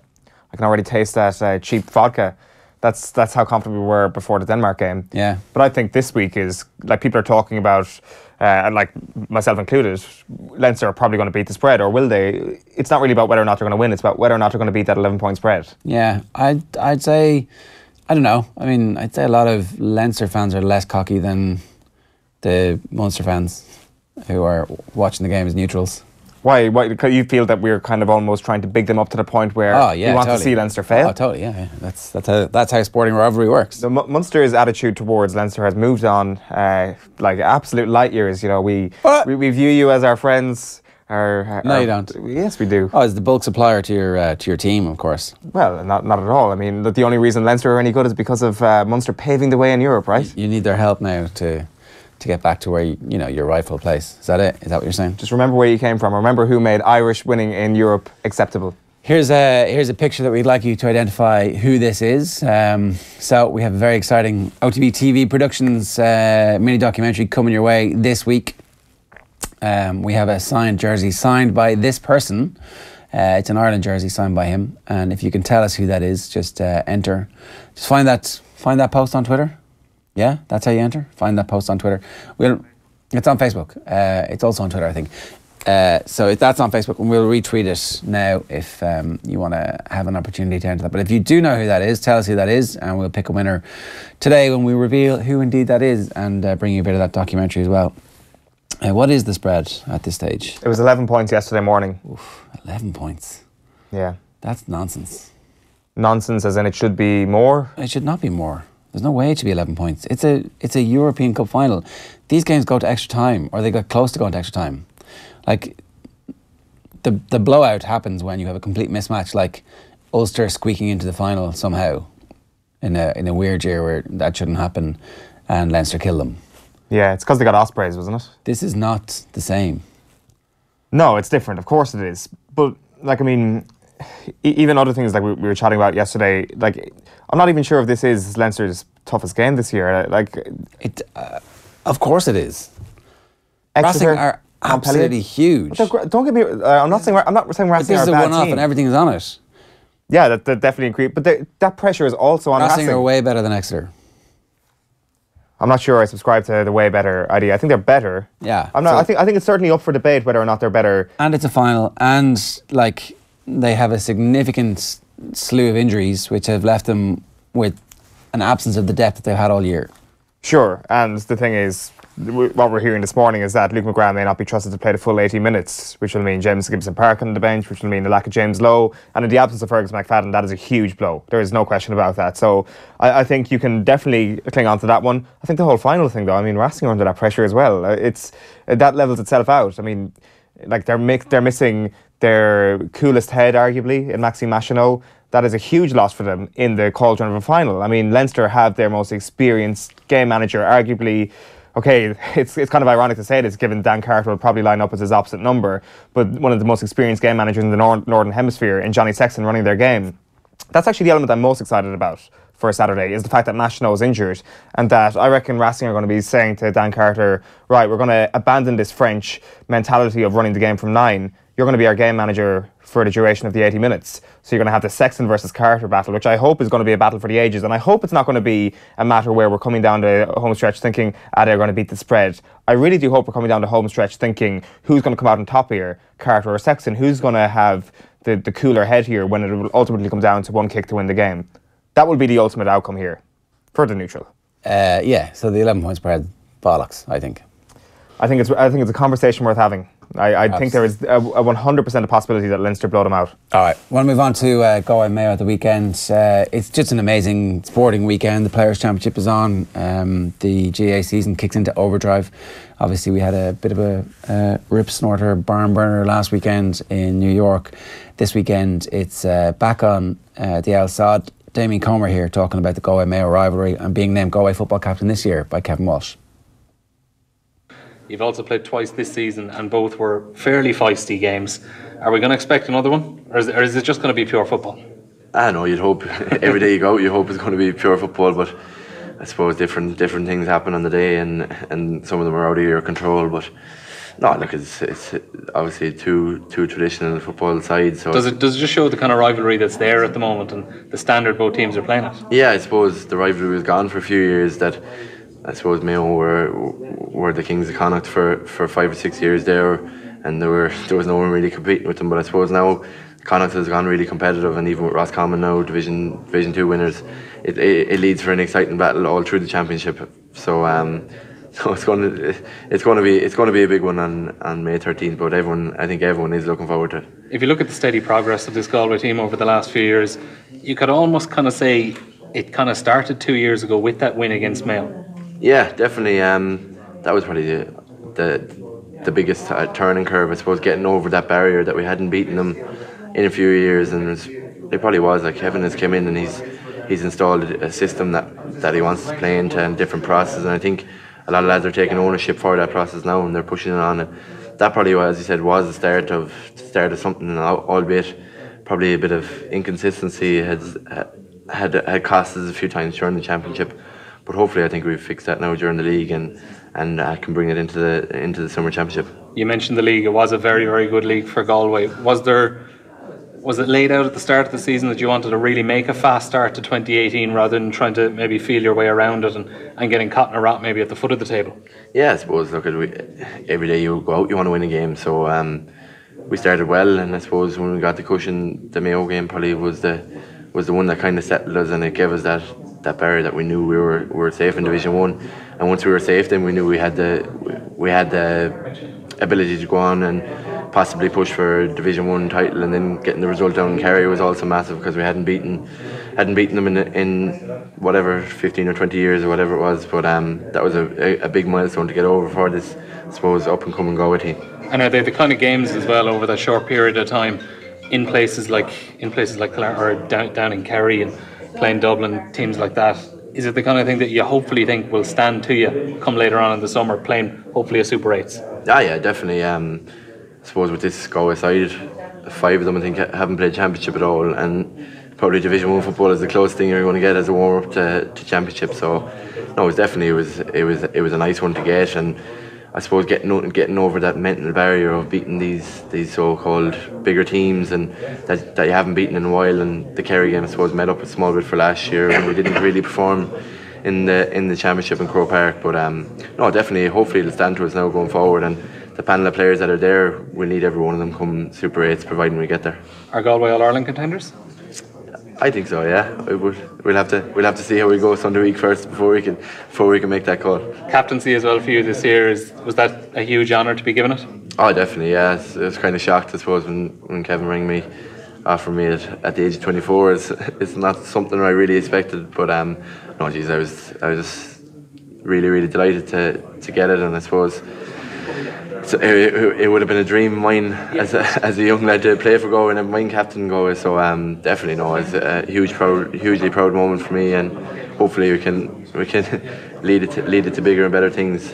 I can already taste that cheap vodka. That's how confident we were before the Denmark game. Yeah. But I think this week is, like, people are talking about, and like myself included, Leinster are probably going to beat the spread, or will they? It's not really about whether or not they're going to win. It's about whether or not they're going to beat that 11-point spread. Yeah, I'd say, I don't know. I mean, I'd say a lot of Leinster fans are less cocky than the Munster fans who are watching the game as neutrals. Why? Because you feel that we're kind of almost trying to big them up to the point where we want to see Leinster fail? Oh, totally, yeah. That's how sporting rivalry works. So Munster's attitude towards Leinster has moved on like absolute light years. You know, we view you as our friends. No, you don't. Yes, we do. Oh, it's the bulk supplier to your team, of course. Well, not at all. I mean, the only reason Leinster are any good is because of Munster paving the way in Europe, right? You need their help now to get back to where your rightful place. Is that it? Is that what you're saying? Just remember where you came from. Remember who made Irish winning in Europe acceptable. Here's a picture that we'd like you to identify who this is. So we have a very exciting OTB TV Productions mini documentary coming your way this week. We have a signed jersey signed by this person. It's an Ireland jersey signed by him. And if you can tell us who that is, just enter. Just find that post on Twitter. Yeah, that's how you enter. Find that post on Twitter. It's on Facebook. It's also on Twitter, I think. So that's on Facebook, and we'll retweet it now if you want to have an opportunity to enter that. But if you do know who that is, tell us who that is, and we'll pick a winner today when we reveal who indeed that is, and bring you a bit of that documentary as well. What is the spread at this stage? It was 11 points yesterday morning. Oof, 11 points. Yeah. That's nonsense. Nonsense as in it should be more? It should not be more. There's no way it should be 11 points. It's a European Cup final. These games go to extra time, or they got close to going to extra time. Like, the blowout happens when you have a complete mismatch, like Ulster squeaking into the final somehow in a weird year where that shouldn't happen, and Leinster kill them. Yeah, it's because they got Ospreys, wasn't it? This is not the same. No, it's different. Of course it is. But, like, I mean, even other things like we were chatting about yesterday, like, I'm not even sure if this is Leinster's toughest game this year. Of course it is. Exeter Racing are absolutely huge. Don't get me. I'm not saying Racing are a bad team. This is a one-off and everything is on it. Yeah, that definitely agree. But that pressure is also on Racing. Racing are way better than Exeter. I'm not sure I subscribe to the way better idea. I think they're better. Yeah. I'm not. I think it's certainly up for debate whether or not they're better. And it's a final, and like they have a significant slew of injuries, which have left them with an absence of the depth that they've had all year. Sure, and the thing is, what we're hearing this morning is that Luke McGrath may not be trusted to play the full 80 minutes, which will mean James Gibson-Park on the bench, which will mean the lack of James Lowe, and in the absence of Fergus McFadden, that is a huge blow. There is no question about that. So I think you can definitely cling on to that one. I think the whole final thing, though, I mean, Racing are under that pressure as well. That levels itself out. I mean, like they're missing their coolest head, arguably, in Maxime Machineau. That is a huge loss for them in the cauldron of a final. I mean, Leinster have their most experienced game manager, arguably. Okay, it's kind of ironic to say this, given Dan Carter will probably line up as his opposite number, but one of the most experienced game managers in the Northern Hemisphere in Johnny Sexton running their game. That's actually the element I'm most excited about for Saturday, is the fact that Machineau is injured, and that I reckon Racing are going to be saying to Dan Carter, right, we're going to abandon this French mentality of running the game from 9. You're going to be our game manager for the duration of the 80 minutes. So you're going to have the Sexton versus Carter battle, which I hope is going to be a battle for the ages. And I hope it's not going to be a matter where we're coming down the home stretch thinking, they're going to beat the spread. I really do hope we're coming down the home stretch thinking, who's going to come out on top here, Carter or Sexton? Who's going to have the cooler head here when it will ultimately come down to one kick to win the game? That will be the ultimate outcome here for the neutral. Yeah, so the 11 point spread, bollocks, I think. I think it's a conversation worth having. I think there is a 100% a possibility that Leinster blow them out. All right, we'll move on to Galway Mayo at the weekend. It's just an amazing sporting weekend. The Players' Championship is on. The GAA season kicks into overdrive. Obviously, we had a bit of a rip snorter, barn burner last weekend in New York. This weekend, it's back on the outside. Damien Comer here talking about the Galway Mayo rivalry and being named Galway football captain this year by Kevin Walsh. You've also played twice this season and both were fairly feisty games. Are we going to expect another one? Or is it just going to be pure football? I know, you'd hope. Every day you go out, you hope it's going to be pure football, but I suppose different things happen on the day and some of them are out of your control. But no, look, it's obviously two traditional football sides. So does it just show the kind of rivalry that's there at the moment and the standard both teams are playing at? Yeah, I suppose the rivalry was gone for a few years. That I suppose Mayo were the kings of Connacht for 5 or 6 years there, and there was no one really competing with them. But I suppose now Connacht has gone really competitive, and even with Roscommon now Division 2 winners, it leads for an exciting battle all through the championship. So it's going to be a big one on May 13th. But I think everyone is looking forward to it. If you look at the steady progress of this Galway team over the last few years, you could almost kind of say it kind of started 2 years ago with that win against Mayo. Yeah, definitely. That was probably the biggest turning curve, I suppose, getting over that barrier that we hadn't beaten them in a few years, and it probably was like Kevin has come in and he's installed a system that he wants to play into and different process, and I think a lot of lads are taking ownership for that process now and they're pushing it on. That probably, as you said, was the start of something, albeit probably a bit of inconsistency had cost us a few times during the championship. But hopefully, I think we've fixed that now during the league and can bring it into the summer championship. You mentioned the league; it was a very, very good league for Galway. Was it laid out at the start of the season that you wanted to really make a fast start to 2018 rather than trying to maybe feel your way around it and getting caught in a rot maybe at the foot of the table? Yeah, I suppose. Look, every day you go out, you want to win a game. So we started well, and I suppose when we got the cushion, the Mayo game probably was the one that kind of settled us, and it gave us that barrier that we knew we were safe in Division 1, and once we were safe, then we knew we had the ability to go on and possibly push for a Division 1 title, and then getting the result down in Kerry was also massive because we hadn't beaten them in whatever 15 or 20 years or whatever it was. But that was a big milestone to get over for this, I suppose, up and coming Galway team. And are they the kind of games as well over that short period of time in places like or down in Kerry and playing Dublin, teams like that? Is it the kind of thing that you hopefully think will stand to you come later on in the summer, playing hopefully a Super 8s? Yeah, definitely. I suppose with this Galway side, 5 of them I think haven't played championship at all, and probably Division 1 football is the closest thing you're going to get as a warm up to championship. So no, it was a nice one to get, and I suppose getting over that mental barrier of beating these so-called bigger teams and that you haven't beaten in a while. And the Kerry game, I suppose, made up a small bit for last year when we didn't really perform in the championship in Croke Park. But no, definitely, hopefully it'll stand to us now going forward. And the panel of players that are there, we'll need every one of them come Super 8s, providing we get there. Are Galway All-Ireland contenders? I think so, yeah. We'll have to see how we go Sunday week first before we can make that call. Captaincy as well for you this year, was that a huge honour to be given it? Oh, definitely, yeah. I was kind of shocked, I suppose, when Kevin rang me, offered me it at the age of 24. It's not something I really expected, but no, geez, I was just really, really delighted to get it, and I suppose it would have been a dream of mine as a young lad to play for Galway and mine captain Galway. So definitely, no, it's a hugely proud moment for me, and hopefully we can lead it to bigger and better things.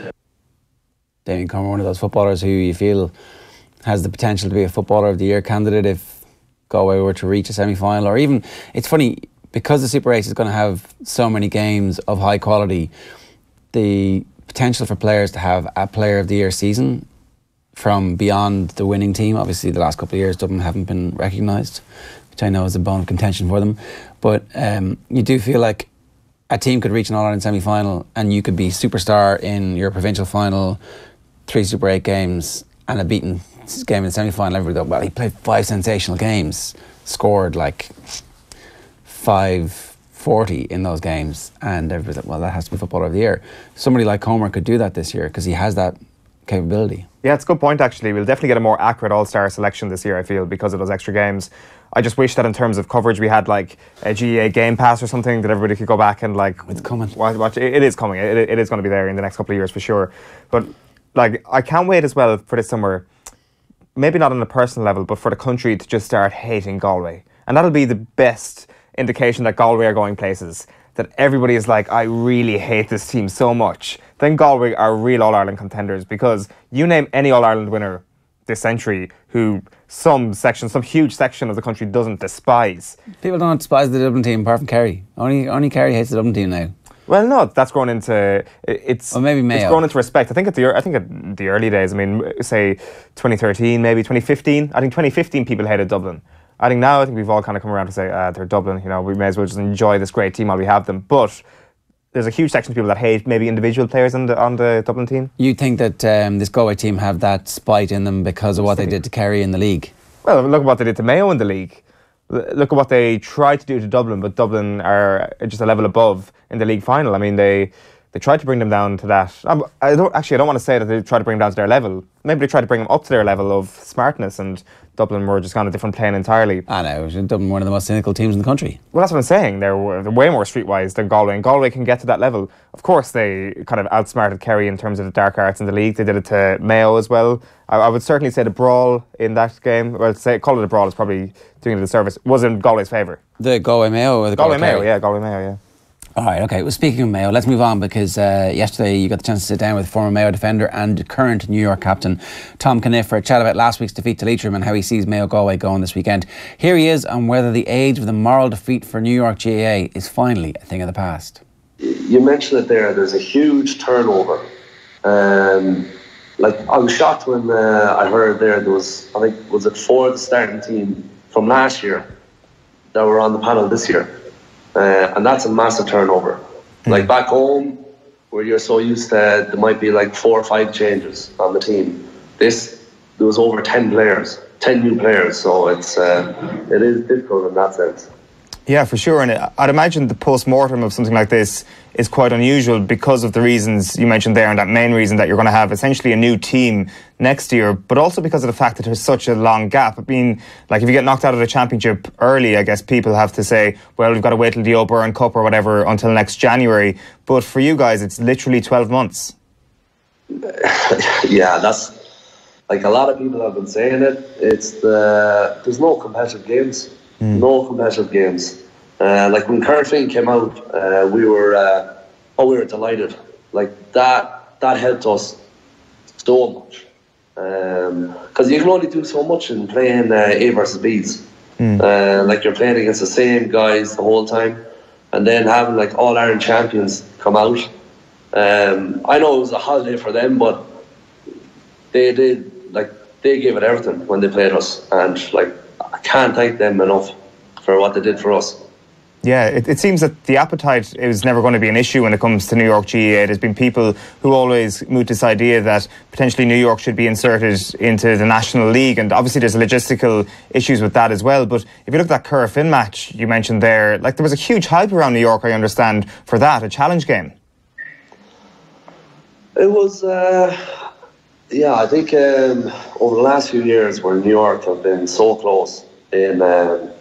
Damien Comer, one of those footballers who you feel has the potential to be a Footballer of the Year candidate if Galway were to reach a semi-final, or even, it's funny because the Super 8 is going to have so many games of high quality. The potential for players to have a Player of the Year season from beyond the winning team. Obviously, the last couple of years, Dublin haven't been recognised, which I know is a bone of contention for them. But you do feel like a team could reach an All-Ireland semi-final and you could be superstar in your provincial final, 3 Super 8 games, and a beaten game in the semi-final. Everybody thought, well, he played 5 sensational games, scored like 540 in those games, and everybody thought, well, that has to be Footballer of the Year. Somebody like Comer could do that this year because he has that capability. Yeah, it's a good point actually. We'll definitely get a more accurate all-star selection this year, I feel, because of those extra games. I just wish that in terms of coverage we had like a GAA Game Pass or something that everybody could go back and like... It's coming. Watch. It is coming. It is going to be there in the next couple of years for sure. But like, I can't wait as well for this summer, maybe not on a personal level, but for the country to just start hating Galway. And that'll be the best indication that Galway are going places. That everybody is like, I really hate this team so much. Then Galway are real All-Ireland contenders, because you name any All-Ireland winner this century who some huge section of the country doesn't despise. People don't despise the Dublin team apart from Kerry. Only Kerry hates the Dublin team now. Well, no, that's grown into Or maybe Mayo. It's grown into respect. I think at the early days. I mean, say 2013, maybe 2015. I think 2015 people hated Dublin. I think we've all kind of come around to say they're Dublin. You know, we may as well just enjoy this great team while we have them. But there's a huge section of people that hate maybe individual players on the Dublin team. You think that this Galway team have that spite in them because of what they did to Kerry in the league? Well, look at what they did to Mayo in the league. Look at what they tried to do to Dublin, but Dublin are just a level above in the league final. I mean, they tried to bring them down to that. I don't want to say that they tried to bring them down to their level. Maybe they tried to bring them up to their level of smartness, and Dublin were just on a different plane entirely. I know, Dublin one of the most cynical teams in the country. Well, that's what I'm saying. They're way more streetwise than Galway, and Galway can get to that level. Of course, they kind of outsmarted Kerry in terms of the dark arts in the league. They did it to Mayo as well. I would certainly say the brawl in that game, call it a brawl is probably doing it a disservice, was in Galway's favour. The Galway Mayo or the Galway Mayo? Kerry? Yeah, Galway Mayo, yeah. All right, okay. Well, speaking of Mayo, let's move on, because yesterday you got the chance to sit down with former Mayo defender and current New York captain Tom Cunniffe for a chat about last week's defeat to Leitrim and how he sees Mayo Galway going this weekend. Here he is on whether the age of the moral defeat for New York GAA is finally a thing of the past. You mentioned it there. There's a huge turnover. I was shocked when I heard there was, I think, was it 4 of the starting team from last year that were on the panel this year. And that's a massive turnover. Like back home, where you're so used to, there might be like 4 or 5 changes on the team. There was over 10 new players, so it is difficult in that sense. Yeah, for sure. And I'd imagine the post-mortem of something like this is quite unusual because of the reasons you mentioned there, and that main reason that you're going to have essentially a new team next year, but also because of the fact that there's such a long gap. I mean, like if you get knocked out of the championship early, I guess people have to say, well, we've got to wait till the O'Byrne Cup or whatever until next January. But for you guys, it's literally 12 months. Yeah, that's... Like a lot of people have been saying it, there's no competitive games. No competitive games. Like when Cunniffe came out, we were delighted. Like that helped us so much. Because you can only do so much in playing A versus Bs. Like you're playing against the same guys the whole time, and then having like All Ireland champions come out. I know it was a holiday for them, but they gave it everything when they played us, and like I can't thank them enough for what they did for us. Yeah, it seems that the appetite is never going to be an issue when it comes to New York GAA. There's been people who always moot this idea that potentially New York should be inserted into the National League, and obviously there's logistical issues with that as well. But if you look at that Cunniffe match you mentioned there, like there was a huge hype around New York, I understand, for that, a challenge game. It was, I think over the last few years where New York have been so close in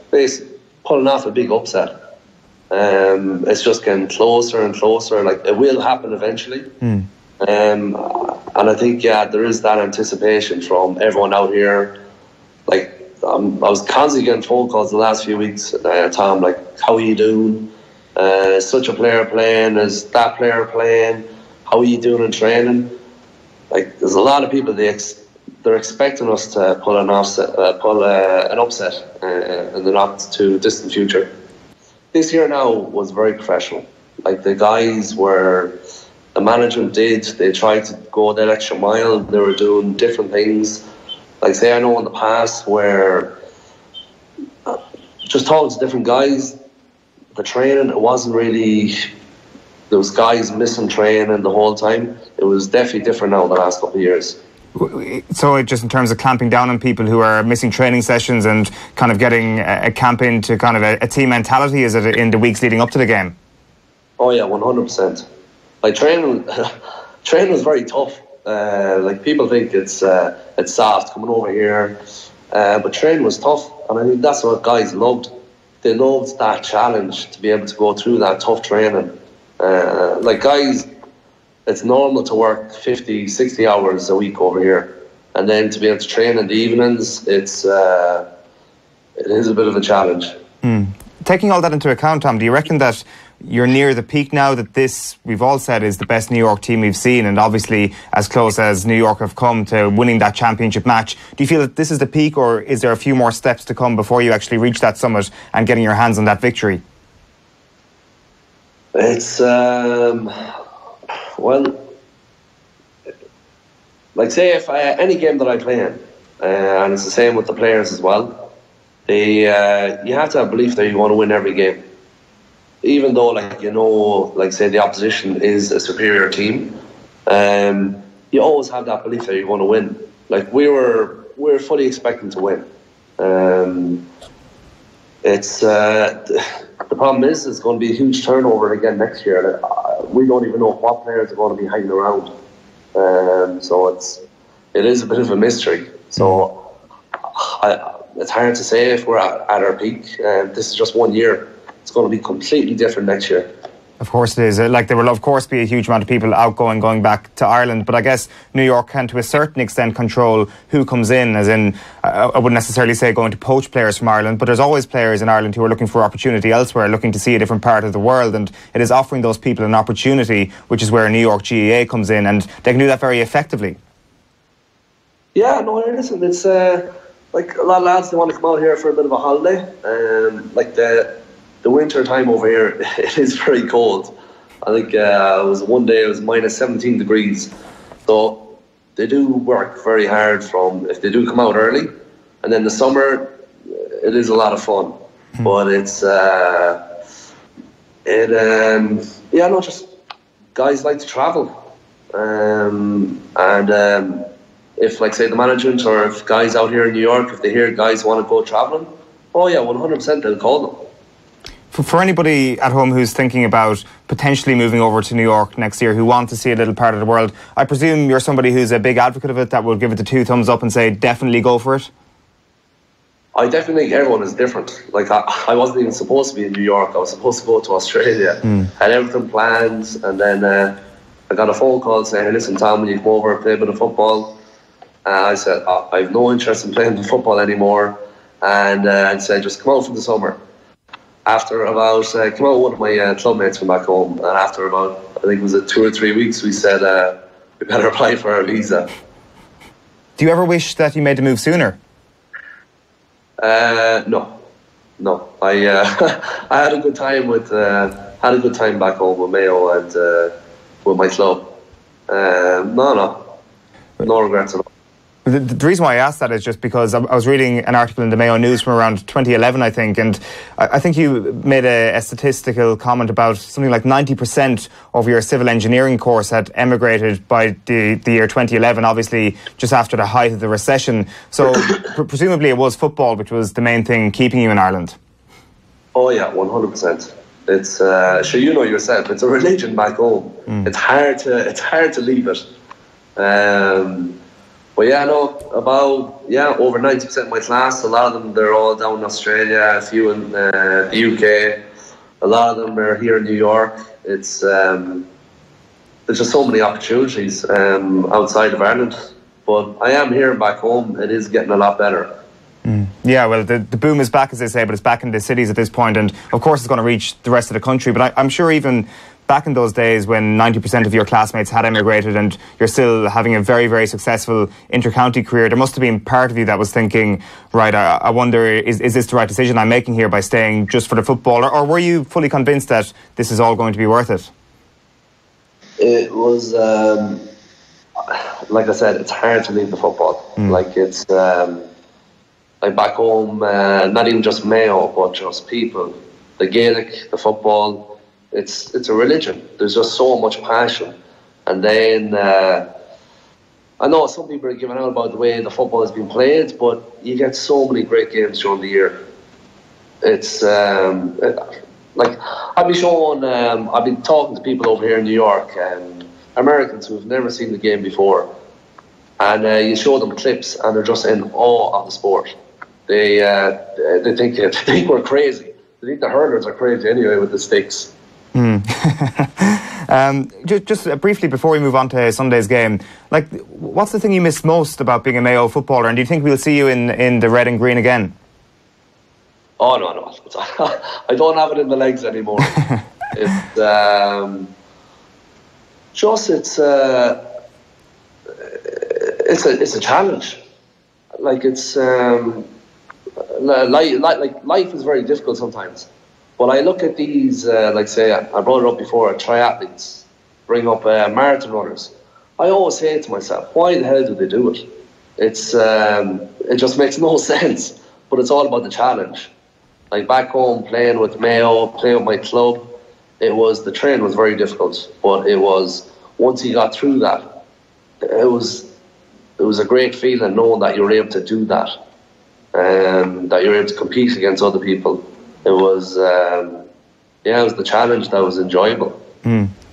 basically pulling off a big upset. It's just getting closer and closer. Like it will happen eventually. And I think there is that anticipation from everyone out here. Like I was constantly getting phone calls the last few weeks. Tom, like, how are you doing? Is such a player playing? Is that player playing? How are you doing in training? Like there's a lot of people they're expecting us to pull an upset in the not too distant future. This year now was very professional. Like the guys the management they tried to go that extra mile. They were doing different things. Like say I know in the past where just talking to different guys, the training, it wasn't really, there was guys missing training the whole time. It was definitely different now the last couple of years. So just in terms of clamping down on people who are missing training sessions and kind of getting a camp into kind of a team mentality, is it in the weeks leading up to the game? Oh yeah, 100%. Like training was very tough. Like people think it's soft coming over here, but training was tough, and I think that's what guys loved. They loved that challenge to be able to go through that tough training. Like guys, it's normal to work 50, 60 hours a week over here, and then to be able to train in the evenings, it is a bit of a challenge. Taking all that into account, Tom, do you reckon that you're near the peak now, that this, we've all said, is the best New York team we've seen, and obviously as close as New York have come to winning that championship match? Do you feel that this is the peak, or is there a few more steps to come before you actually reach that summit and getting your hands on that victory? It's, well, like say if any game that I play in, and it's the same with the players as well, you have to have belief that you want to win every game. Even though, like say the opposition is a superior team, you always have that belief that you want to win. Like we're fully expecting to win. It's the problem is it's going to be a huge turnover again next year. We don't even know what players are going to be hanging around. So it is a bit of a mystery. So it's hard to say if we're at our peak. This is just 1 year. It's going to be completely different next year. Of course it is. Like there will of course be a huge amount of people going back to Ireland, but I guess New York can to a certain extent control who comes in, as in I wouldn't necessarily say going to poach players from Ireland, but there's always players in Ireland who are looking for opportunity elsewhere, looking to see a different part of the world, and it is offering those people an opportunity, which is where New York GAA comes in, and they can do that very effectively. Yeah, no, listen, it's like a lot of lads, they want to come out here for a bit of a holiday. Like the winter time over here, it is very cold. I think it was one day it was minus 17 degrees. So they do work very hard from, if they do come out early, and then the summer, it is a lot of fun. But it's, just guys like to travel. If, like, say, the management or if guys out here in New York, if they hear guys want to go travelling, oh yeah, 100% they'll call them. For anybody at home who's thinking about potentially moving over to New York next year, who want to see a little part of the world, I presume you're somebody who's a big advocate of it, that will give it the 2 thumbs up and say definitely go for it? I definitely think everyone is different. Like I wasn't even supposed to be in New York. I was supposed to go to Australia. Had everything planned, and then I got a phone call saying, "Hey, listen, Tom, will you come over and play a bit of football?" I said, I have no interest in playing football anymore, and said, just come out for the summer. After about, came out one of my club mates from back home, and after about, I think it was 2 or 3 weeks, we said, we better apply for our visa. Do you ever wish that you made the move sooner? No. I had a good time back home with Mayo and with my club. No regrets at all. The reason why I asked that is just because I was reading an article in the Mayo News from around 2011, I think, and I think you made a statistical comment about something like 90% of your civil engineering course had emigrated by the year 2011, obviously just after the height of the recession. So presumably it was football which was the main thing keeping you in Ireland. Oh yeah, 100%. It's sure, you know yourself, it's a religion back home. It's hard to leave it. But yeah, no, over 90% of my class, a lot of them, they're all down in Australia, a few in the UK, a lot of them are here in New York. It's there's just so many opportunities outside of Ireland. But I am here back home, it is getting a lot better. Yeah, well, the boom is back, as they say, but it's back in the cities at this point, and of course it's going to reach the rest of the country. But I'm sure even back in those days when 90% of your classmates had emigrated and you're still having a very, very successful inter-county career, there must have been part of you that was thinking, right, I wonder, is this the right decision I'm making here by staying just for the football? Or were you fully convinced that this is all going to be worth it? It was, like I said, it's hard to leave the football. Like it's, like back home, not even just Mayo, but just people, the Gaelic, the football, it's a religion. There's just so much passion. And then I know some people are giving out about the way the football has been played, but you get so many great games during the year. It's like I've been talking to people over here in New York, and Americans who have never seen the game before, and you show them clips, and they're just in awe of the sport. They think we're crazy. They think the hurlers are crazy anyway with the sticks. Just briefly before we move on to Sunday's game, like, what's the thing you miss most about being a Mayo footballer, and do you think we'll see you in the red and green again? Oh no, I don't have it in the legs anymore. It's a challenge. Like life is very difficult sometimes. When I look at these, like say, I brought it up before, triathletes, bring up marathon runners, I always say to myself, why the hell do they do it? It just makes no sense, but it's all about the challenge. Like back home, playing with Mayo, playing with my club, the train was very difficult, but it was, once you got through that, it was a great feeling knowing that you were able to do that, and that you were able to compete against other people. It was, it was the challenge that was enjoyable.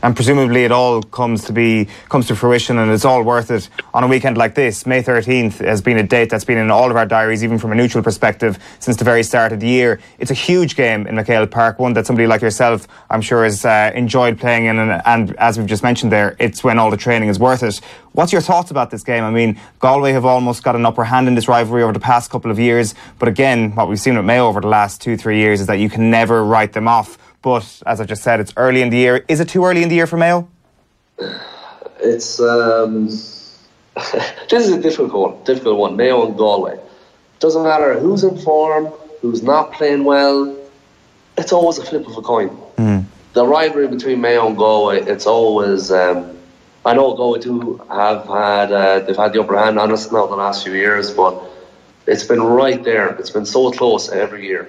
And presumably it all comes to fruition, and it's all worth it on a weekend like this. May 13th has been a date that's been in all of our diaries, even from a neutral perspective, since the very start of the year. It's a huge game in McHale Park, one that somebody like yourself, I'm sure, has enjoyed playing in, and as we've just mentioned there, it's when all the training is worth it. What's your thoughts about this game? I mean, Galway have almost got an upper hand in this rivalry over the past couple of years, but again, what we've seen with Mayo over the last 2-3 years is that you can never write them off. But, as I just said, it's early in the year. Is it too early in the year for Mayo? It's this is a difficult one. Mayo and Galway. Doesn't matter who's in form, who's not playing well. It's always a flip of a coin. The rivalry between Mayo and Galway, it's always. I know Galway too have had they've had the upper hand on us now the last few years, but it's been right there. It's been so close every year.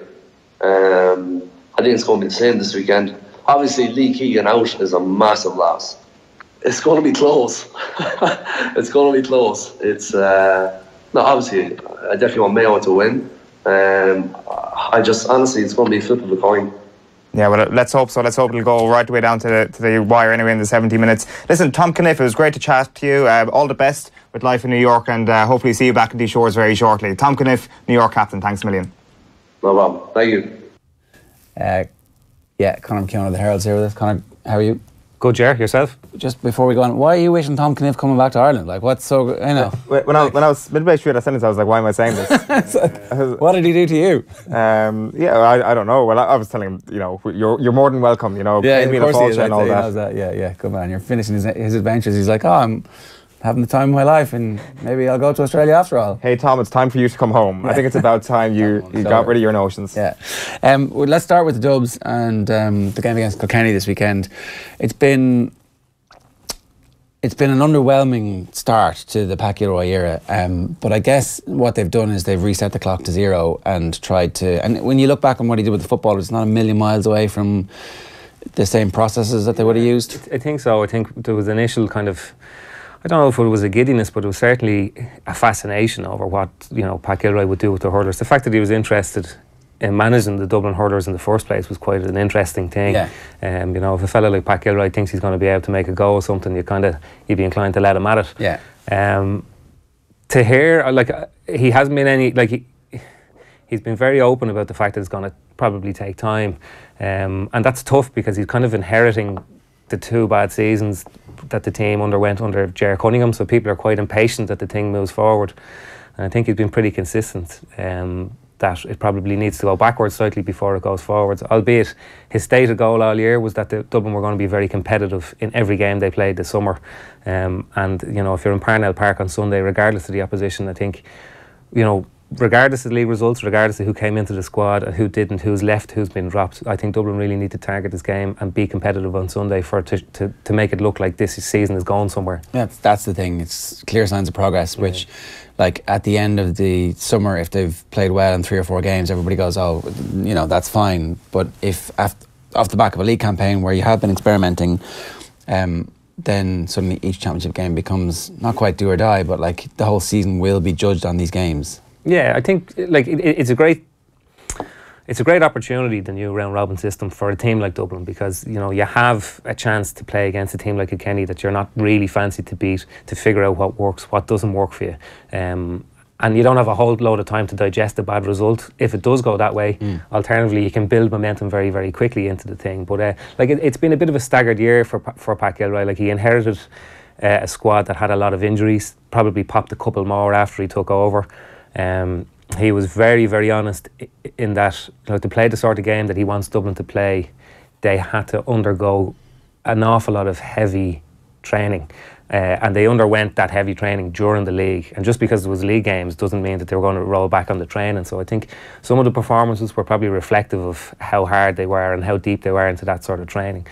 I think it's going to be the same this weekend. Obviously, Lee Keegan out is a massive loss. It's going to be close. It's going to be close. It's obviously, I definitely want Mayo to win. Honestly, it's going to be a flip of a coin. Yeah, well, let's hope so. Let's hope it'll go right the way down to the wire anyway in the 70 minutes. Listen, Tom Cunniffe, it was great to chat to you. All the best with life in New York, and hopefully see you back in these shores very shortly. Tom Cunniffe, New York captain, thanks a million. No problem. Thank you. Conor McKeon of the Herald's here with us. Conor, how are you? Good, Ger. Yourself? Just before we go on, why are you wishing Tom Cunniffe coming back to Ireland? Like, what's so, you know? When I was midway through that sentence, I was like, why am I saying this? What did he do to you? I don't know. Well, I was telling him, you know, you're more than welcome, you know. Yeah, of course he is. And all that. Yeah, good man. You're finishing his adventures. He's like, I'm having the time of my life, and maybe I'll go to Australia after all. Hey Tom, it's time for you to come home. I think it's about time you got rid of your notions. Yeah. Well, let's start with the Dubs and the game against Kilkenny this weekend. It's been an underwhelming start to the Pat Gilroy era, but I guess what they've done is they've reset the clock to zero and tried to, and when you look back on what he did with the football, it's not a million miles away from the same processes that they would have used. I think so. I think there was initial kind of, I don't know if it was a giddiness, but it was certainly a fascination over what, you know, Pat Gilroy would do with the hurlers. The fact that he was interested in managing the Dublin hurlers in the first place was quite an interesting thing. Yeah. You know, if a fella like Pat Gilroy thinks he's going to be able to make a go or something, you'd be inclined to let him at it. Yeah. To hear, like, he hasn't been any, like, he's been very open about the fact that it's going to probably take time, and that's tough because he's kind of inheriting the two bad seasons that the team underwent under Ger Cunningham, so people are quite impatient that the thing moves forward, and I think he's been pretty consistent that it probably needs to go backwards slightly before it goes forwards, albeit his stated goal all year was that the Dublin were going to be very competitive in every game they played this summer, and you know, if you're in Parnell Park on Sunday, regardless of the opposition, I think, you know, regardless of the league results, regardless of who came into the squad and who didn't, who's left, who's been dropped, I think Dublin really need to target this game and be competitive on Sunday to make it look like this season is going somewhere. Yeah, that's the thing. It's clear signs of progress, which, like, at the end of the summer, if they've played well in 3 or 4 games, everybody goes, oh, you know, that's fine. But if off the back of a league campaign where you have been experimenting, then suddenly each championship game becomes not quite do or die, but like the whole season will be judged on these games. Yeah, I think, like, it's a great it's a great opportunity, the new round robin system, for a team like Dublin, because you have a chance to play against a team like Kilkenny that you're not really fancy to beat, to figure out what works, what doesn't work for you. And you don't have a whole load of time to digest a bad result if it does go that way. Alternatively, you can build momentum very, very quickly into the thing. But it's been a bit of a staggered year for Pat Gilroy. Like, he inherited a squad that had a lot of injuries, probably popped a couple more after he took over. He was very, very honest in that, to play the sort of game that he wants Dublin to play, they had to undergo an awful lot of heavy training. And they underwent that heavy training during the league. And just because it was league games doesn't mean that they were going to roll back on the training. So I think some of the performances were probably reflective of how hard they were and how deep they were into that sort of training.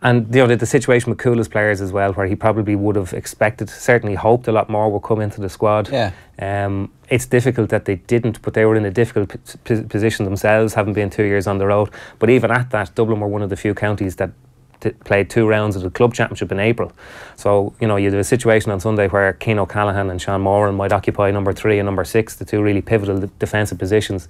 And the situation with Coola's players as well, where he probably would have expected, certainly hoped a lot more would come into the squad. It's difficult that they didn't, but they were in a difficult position themselves, having been 2 years on the road. But even at that, Dublin were one of the few counties that played 2 rounds of the club championship in April. So you have a situation on Sunday where Cian O'Callaghan and Sean Moran might occupy number 3 and number 6, the 2 really pivotal defensive positions,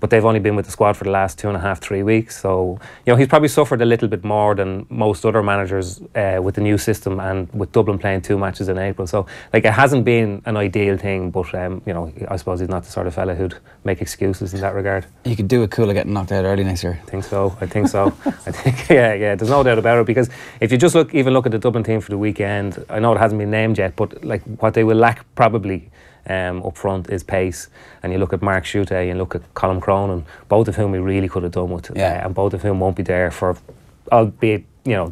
but they've only been with the squad for the last 2.5, 3 weeks. So he's probably suffered a little bit more than most other managers with the new system, and with Dublin playing 2 matches in April. So it hasn't been an ideal thing, but I suppose he's not the sort of fella who'd make excuses in that regard. You could do a Cooler getting knocked out early next year. I think so. I think yeah, there's no doubt about it, because if you just look at the Dublin team for the weekend, I know it hasn't been named yet, but what they will lack probably up front is pace. And you look at Mark Schutte and look at Colm Cronin, both of whom we really could have done with, and both of whom won't be there for, albeit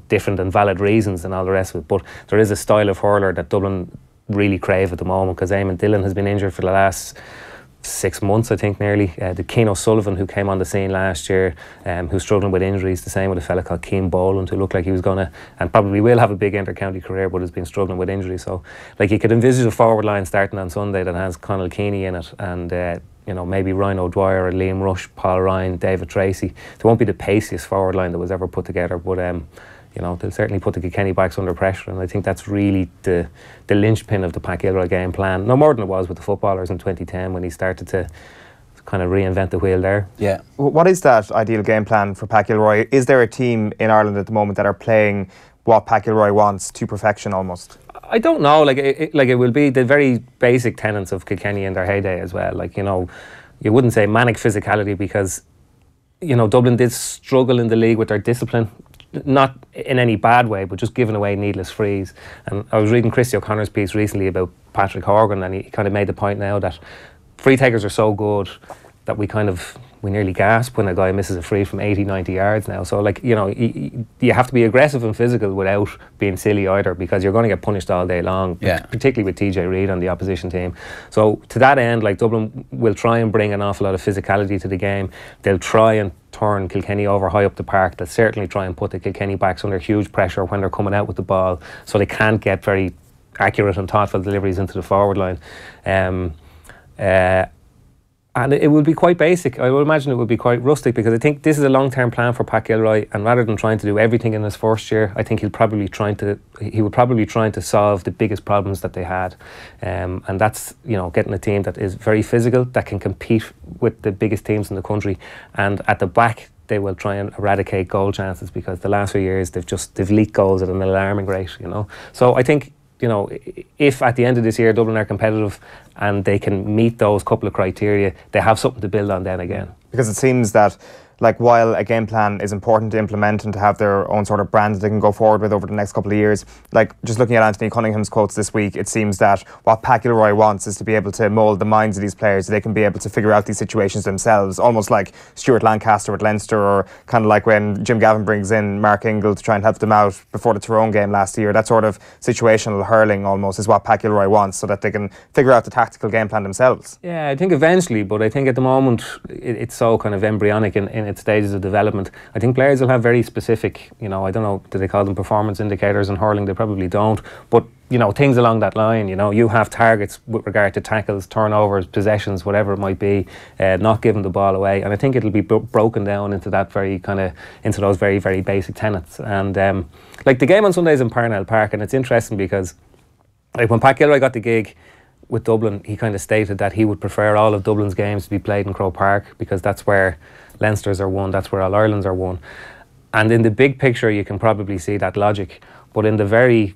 different and valid reasons and all the rest of it. But there is a style of hurler that Dublin really crave at the moment, because Eamon Dillon has been injured for the last 6 months, I think, nearly. The Cian O'Sullivan, who came on the scene last year, who's struggling with injuries, the same with a fella called Cian Boland, who looked like he was going to, and probably will have a big inter-county career, but has been struggling with injuries. So you could envisage a forward line starting on Sunday that has Conall Keaney in it, and maybe Ryan O'Dwyer or Liam Rush, Paul Ryan, David Tracy. They won't be the paciest forward line that was ever put together, but they'll certainly put the Kilkenny backs under pressure, and I think that's really the linchpin of the Pat Gilroy game plan. No more than it was with the footballers in 2010 when he started to kind of reinvent the wheel there. Yeah. What is that ideal game plan for Pat Gilroy? Is there a team in Ireland at the moment that are playing what Pat Gilroy wants to perfection almost? I don't know. It will be the very basic tenets of Kilkenny in their heyday as well. You wouldn't say manic physicality, because Dublin did struggle in the league with their discipline. Not in any bad way, but just giving away needless frees. And I was reading Christy O'Connor's piece recently about Patrick Horgan, and he kind of made the point now that free takers are so good that we nearly gasp when a guy misses a free from 80, 90 yards now. So you have to be aggressive and physical without being silly either, because you're going to get punished all day long, particularly with TJ Reid on the opposition team. So to that end, Dublin will try and bring an awful lot of physicality to the game. They'll try and turn Kilkenny over high up the park. They'll certainly try and put the Kilkenny backs under huge pressure when they're coming out with the ball, so they can't get very accurate and thoughtful deliveries into the forward line. And it will be quite basic. I would imagine it will be quite rustic, because I think this is a long-term plan for Pat Gilroy, and rather than trying to do everything in his first year, I think he would probably trying to solve the biggest problems that they had, and that's getting a team that is very physical, that can compete with the biggest teams in the country, and at the back they will try and eradicate goal chances, because the last few years they've leaked goals at an alarming rate. So I think, if at the end of this year Dublin are competitive and they can meet those couple of criteria, they have something to build on then again. Because it seems that, while a game plan is important to implement and to have their own sort of brand that they can go forward with over the next couple of years, just looking at Anthony Cunningham's quotes this week, it seems that what Pat Gilroy wants is to be able to mould the minds of these players, so they can be able to figure out these situations themselves, almost like Stuart Lancaster with Leinster, or kind of like when Jim Gavin brings in Mark Ingle to try and help them out before the Tyrone game last year. That sort of situational hurling almost is what Pat Gilroy wants, so that they can figure out the tactical game plan themselves. Yeah, I think eventually, but I think at the moment it's so kind of embryonic in its stages of development. I think players will have very specific, I don't know, do they call them performance indicators in hurling? They probably don't, but things along that line. You have targets with regard to tackles, turnovers, possessions, whatever it might be, not giving the ball away, and I think it'll be broken down into that into those very, very basic tenets. And the game on Sunday is in Parnell Park, and it's interesting because when Pat Gilroy got the gig, with Dublin, he kind of stated that he would prefer all of Dublin's games to be played in Croke Park because that's where Leinster's are won, that's where All Ireland's are won. And in the big picture, you can probably see that logic. But in the very,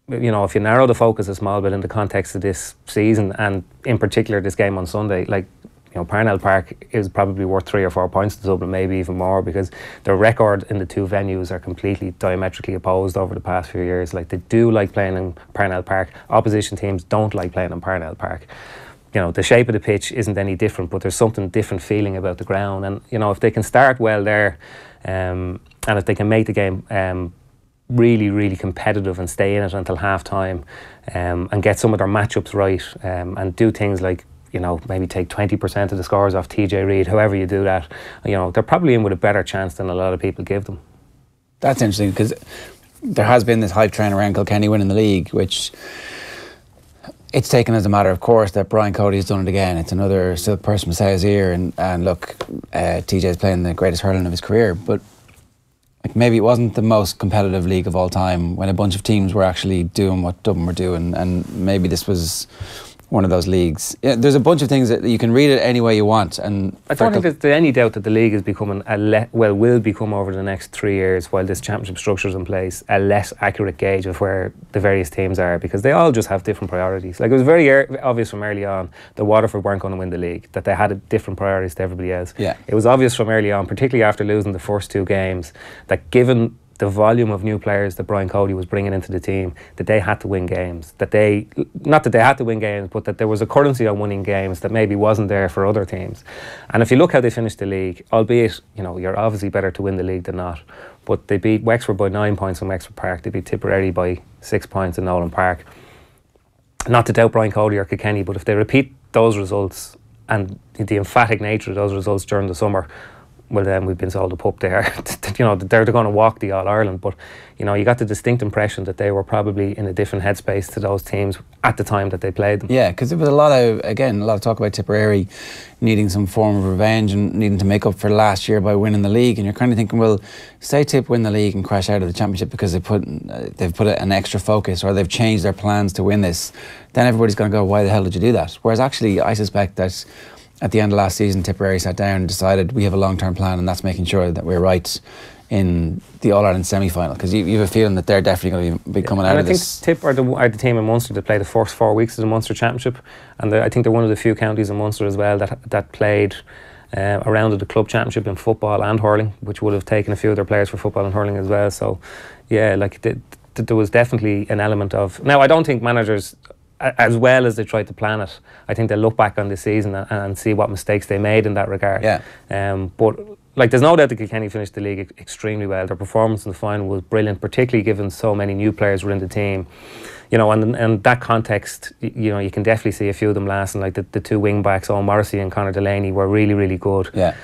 you know, if you narrow the focus a small bit in the context of this season, and in particular this game on Sunday, like, you know, Parnell Park is probably worth 3 or 4 points to Dublin, maybe even more, because their record in the two venues are completely diametrically opposed over the past few years. Like, they do like playing in Parnell Park. Opposition teams don't like playing in Parnell Park. You know, the shape of the pitch isn't any different, but there's something different feeling about the ground. And, you know, if they can start well there, and if they can make the game really, really competitive and stay in it until half-time, and get some of their matchups right, and do things like, you know, maybe take 20% of the scores off TJ Reid, however you do that, you know, they're probably in with a better chance than a lot of people give them. That's interesting, because there has been this hype train around Kilkenny winning the league, which it's taken as a matter of course that Brian Cody has done it again. It's another silk purse Messiah's ear, and look, TJ's playing the greatest hurling of his career, but like, maybe it wasn't the most competitive league of all time when a bunch of teams were actually doing what Dublin were doing, and maybe this was one of those leagues. Yeah, there's a bunch of things that you can read it any way you want, and I don't think there's any doubt that the league is becoming will become over the next 3 years, while this championship structure is in place, a less accurate gauge of where the various teams are, because they all just have different priorities. Like, it was very obvious from early on that Waterford weren't going to win the league, that they had different priorities to everybody else. Yeah. It was obvious from early on, particularly after losing the first 2 games, that given the volume of new players that Brian Cody was bringing into the team, that they had to win games. Not that they had to win games, but that there was a currency on winning games that maybe wasn't there for other teams. And if you look how they finished the league, albeit, you know, you're obviously better to win the league than not, but they beat Wexford by 9 points in Wexford Park, they beat Tipperary by 6 points in Nolan Park. Not to doubt Brian Cody or Kilkenny, but if they repeat those results and the emphatic nature of those results during the summer, well, then we've been sold a pup there. You know, they're going to walk the All-Ireland, but, you know, you got the distinct impression that they were probably in a different headspace to those teams at the time that they played them. Yeah, because there was a lot of talk about Tipperary needing some form of revenge and needing to make up for last year by winning the league, and you're kind of thinking, well, say Tip win the league and crash out of the championship because they've put an extra focus, or they've changed their plans to win this, then everybody's going to go, why the hell did you do that? Whereas actually, I suspect that at the end of last season, Tipperary sat down and decided we have a long-term plan, and that's making sure that we're right in the All-Ireland semi-final, because you have a feeling that they're definitely going to be coming out of this. I think Tip are the team in Munster that played the first 4 weeks of the Munster Championship, and I think they're one of the few counties in Munster as well that played around at the club championship in football and hurling, which would have taken a few of their players for football and hurling as well. So, yeah, like there was definitely an element of... Now, I don't think managers, as well as they tried to plan it, I think they'll look back on the season and see what mistakes they made in that regard. Yeah. But like, there's no doubt that Kilkenny finished the league extremely well. Their performance in the final was brilliant, particularly given so many new players were in the team. You know, and that context, you know, you can definitely see a few of them lasting. Like the 2 wing backs, Owen Morrissey and Conor Delaney, were really, really good. Yeah.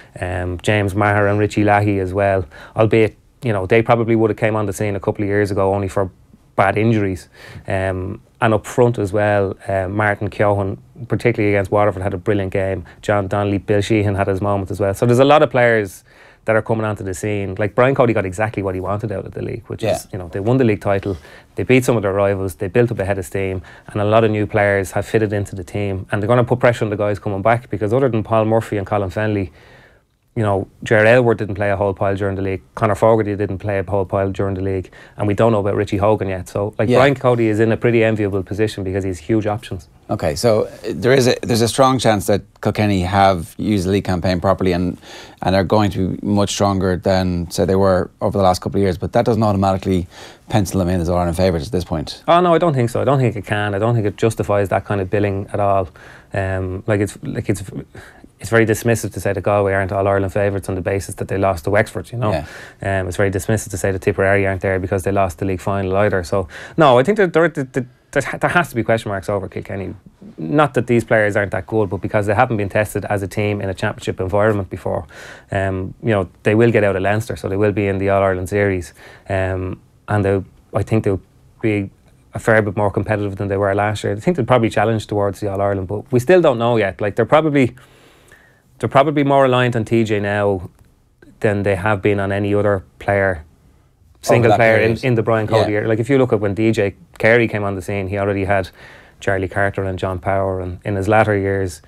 James Maher and Richie Lahey as well. Albeit, you know, they probably would have came on the scene a couple of years ago only for bad injuries. And up front as well, Martin Keown, particularly against Waterford, had a brilliant game. John Donnelly, Bill Sheehan had his moment as well. So there's a lot of players that are coming onto the scene. Like, Brian Cody got exactly what he wanted out of the league, which is, you know, they won the league title, they beat some of their rivals, they built up a head of steam, and a lot of new players have fitted into the team, and they're going to put pressure on the guys coming back, because other than Paul Murphy and Colin Fennelly, you know, Ger Aylward didn't play a whole pile during the league, Conor Fogarty didn't play a whole pile during the league, and we don't know about Richie Hogan yet. So, like, Brian Cody is in a pretty enviable position because he's huge options. Okay, so there's a strong chance that Kilkenny have used the league campaign properly and are going to be much stronger than, say, they were over the last couple of years, but that doesn't automatically pencil them in as All-Ireland favourites at this point. Oh no, I don't think so. I don't think it can. I don't think it justifies that kind of billing at all. It's very dismissive to say that Galway aren't All-Ireland favourites on the basis that they lost to Wexford, you know. Yeah. It's very dismissive to say that Tipperary aren't there because they lost the league final either. So, no, I think there has to be question marks over Kilkenny. Not that these players aren't that good, but because they haven't been tested as a team in a championship environment before. You know, they will get out of Leinster, so they will be in the All-Ireland series. And I think they'll be a fair bit more competitive than they were last year. I think they'll probably challenge towards the All-Ireland, but we still don't know yet. Like, they're probably more reliant on TJ now than they have been on any other player, single player in the Brian Cody year. Like, if you look at when DJ Carey came on the scene, he already had Charlie Carter and John Power, and in his latter years,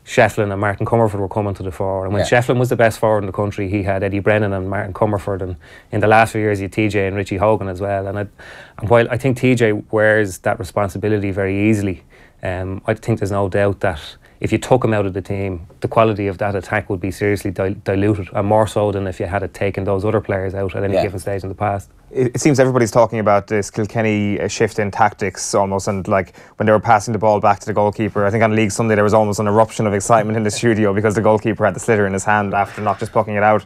Shefflin and Martin Comerford were coming to the fore. And when Shefflin was the best forward in the country, he had Eddie Brennan and Martin Comerford, and in the last few years, he had TJ and Richie Hogan as well. And while I think TJ wears that responsibility very easily, I think there's no doubt that if you took him out of the team, the quality of that attack would be seriously diluted, and more so than if you had taken those other players out at any given stage in the past. It seems everybody's talking about this Kilkenny shift in tactics almost, and like when they were passing the ball back to the goalkeeper, I think on League Sunday there was almost an eruption of excitement in the studio because the goalkeeper had the sliotar in his hand after not just plucking it out.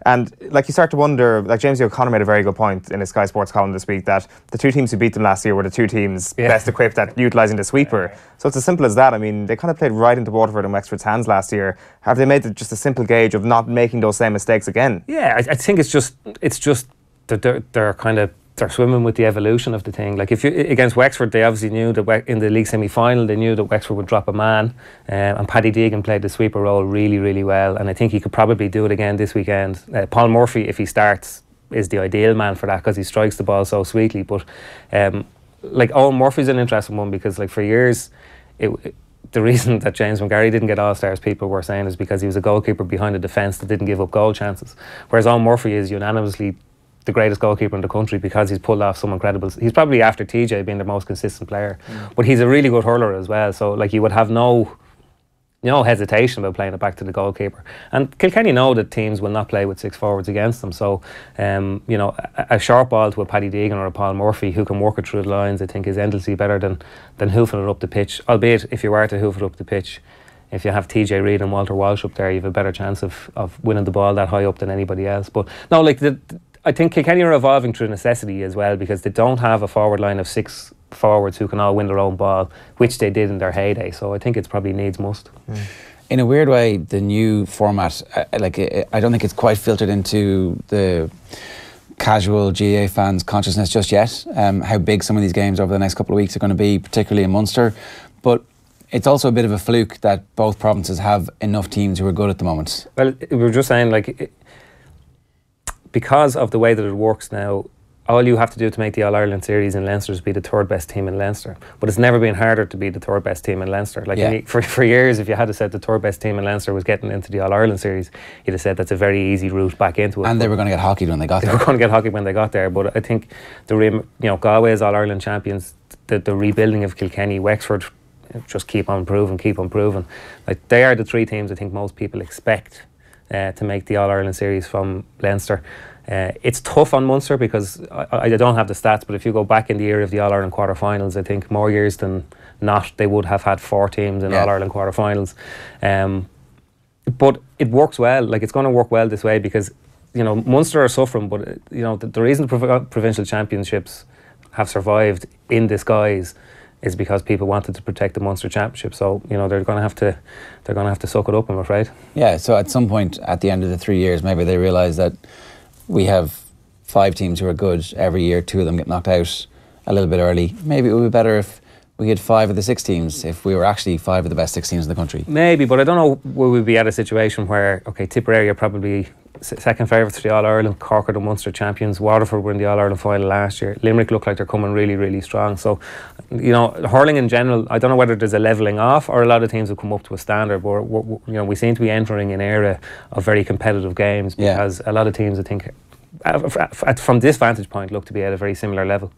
And like you start to wonder, like James O'Connor made a very good point in his Sky Sports column this week, that the two teams who beat them last year were the two teams best equipped at utilising the sweeper. So it's as simple as that. I mean, they kind of played right into Waterford and Wexford's hands last year. Have they made just a simple gauge of not making those same mistakes again? Yeah, I think it's just that they're kind of swimming with the evolution of the thing. Like if you against Wexford, they obviously knew that in the league semi-final they knew that Wexford would drop a man, and Paddy Deegan played the sweeper role really, really well, and I think he could probably do it again this weekend. Paul Murphy, if he starts, is the ideal man for that because he strikes the ball so sweetly. But like Owen Murphy's an interesting one because like for years the reason that James McGarry didn't get All-Stars, people were saying, is because he was a goalkeeper behind a defence that didn't give up goal chances, whereas Owen Murphy is unanimously the greatest goalkeeper in the country because he's pulled off some incredible. He's probably after TJ being the most consistent player, but he's a really good hurler as well. So like you would have no hesitation about playing it back to the goalkeeper. And Kilkenny know that teams will not play with 6 forwards against them. So a short ball to a Paddy Deegan or a Paul Murphy who can work it through the lines, I think is endlessly better than hoofing it up the pitch. Albeit if you were to hoof it up the pitch, if you have TJ Reid and Walter Walsh up there, you have a better chance of winning the ball that high up than anybody else. But no, like I think Kilkenny are evolving through necessity as well because they don't have a forward line of 6 forwards who can all win their own ball, which they did in their heyday. So I think it's probably needs must. In a weird way, the new format, I don't think it's quite filtered into the casual GAA fans' consciousness just yet, how big some of these games over the next couple of weeks are going to be, particularly in Munster. But it's also a bit of a fluke that both provinces have enough teams who are good at the moment. Well, we were just saying, because of the way that it works now, all you have to do to make the All-Ireland series in Leinster is be the 3rd best team in Leinster. But it's never been harder to be the 3rd best team in Leinster. For years, if you had said the 3rd best team in Leinster was getting into the All-Ireland series, you'd have said that's a very easy route back into it. And they were going to get hockeyed when they got there. They were going to get hockeyed when they got there. But I think Galway is All-Ireland champions. The rebuilding of Kilkenny, Wexford, just keep on improving. Like they are the 3 teams I think most people expect to make the All-Ireland series from Leinster. It's tough on Munster because I don't have the stats, but if you go back in the era of the All-Ireland quarter-finals, I think more years than not they would have had 4 teams in All-Ireland quarter-finals. But it works well. Like it's going to work well this way because Munster are suffering, but the reason the provincial championships have survived in disguise is because people wanted to protect the Munster Championship. So they're going to have to suck it up, I'm afraid. Yeah. So at some point at the end of the 3 years, maybe they realise that we have 5 teams who are good every year. 2 of them get knocked out a little bit early. Maybe it would be better if we had 5 of the 6 teams, if we were actually 5 of the best 6 teams in the country. Maybe, but I don't know, will we be at a situation where, Tipperary are probably second favourites to the All-Ireland, Cork are the Munster champions, Waterford were in the All-Ireland final last year, Limerick look like they're coming really, really strong. So, hurling in general, I don't know whether there's a levelling off or a lot of teams have come up to a standard, but we seem to be entering an era of very competitive games because a lot of teams, I think, from this vantage point, look to be at a very similar level.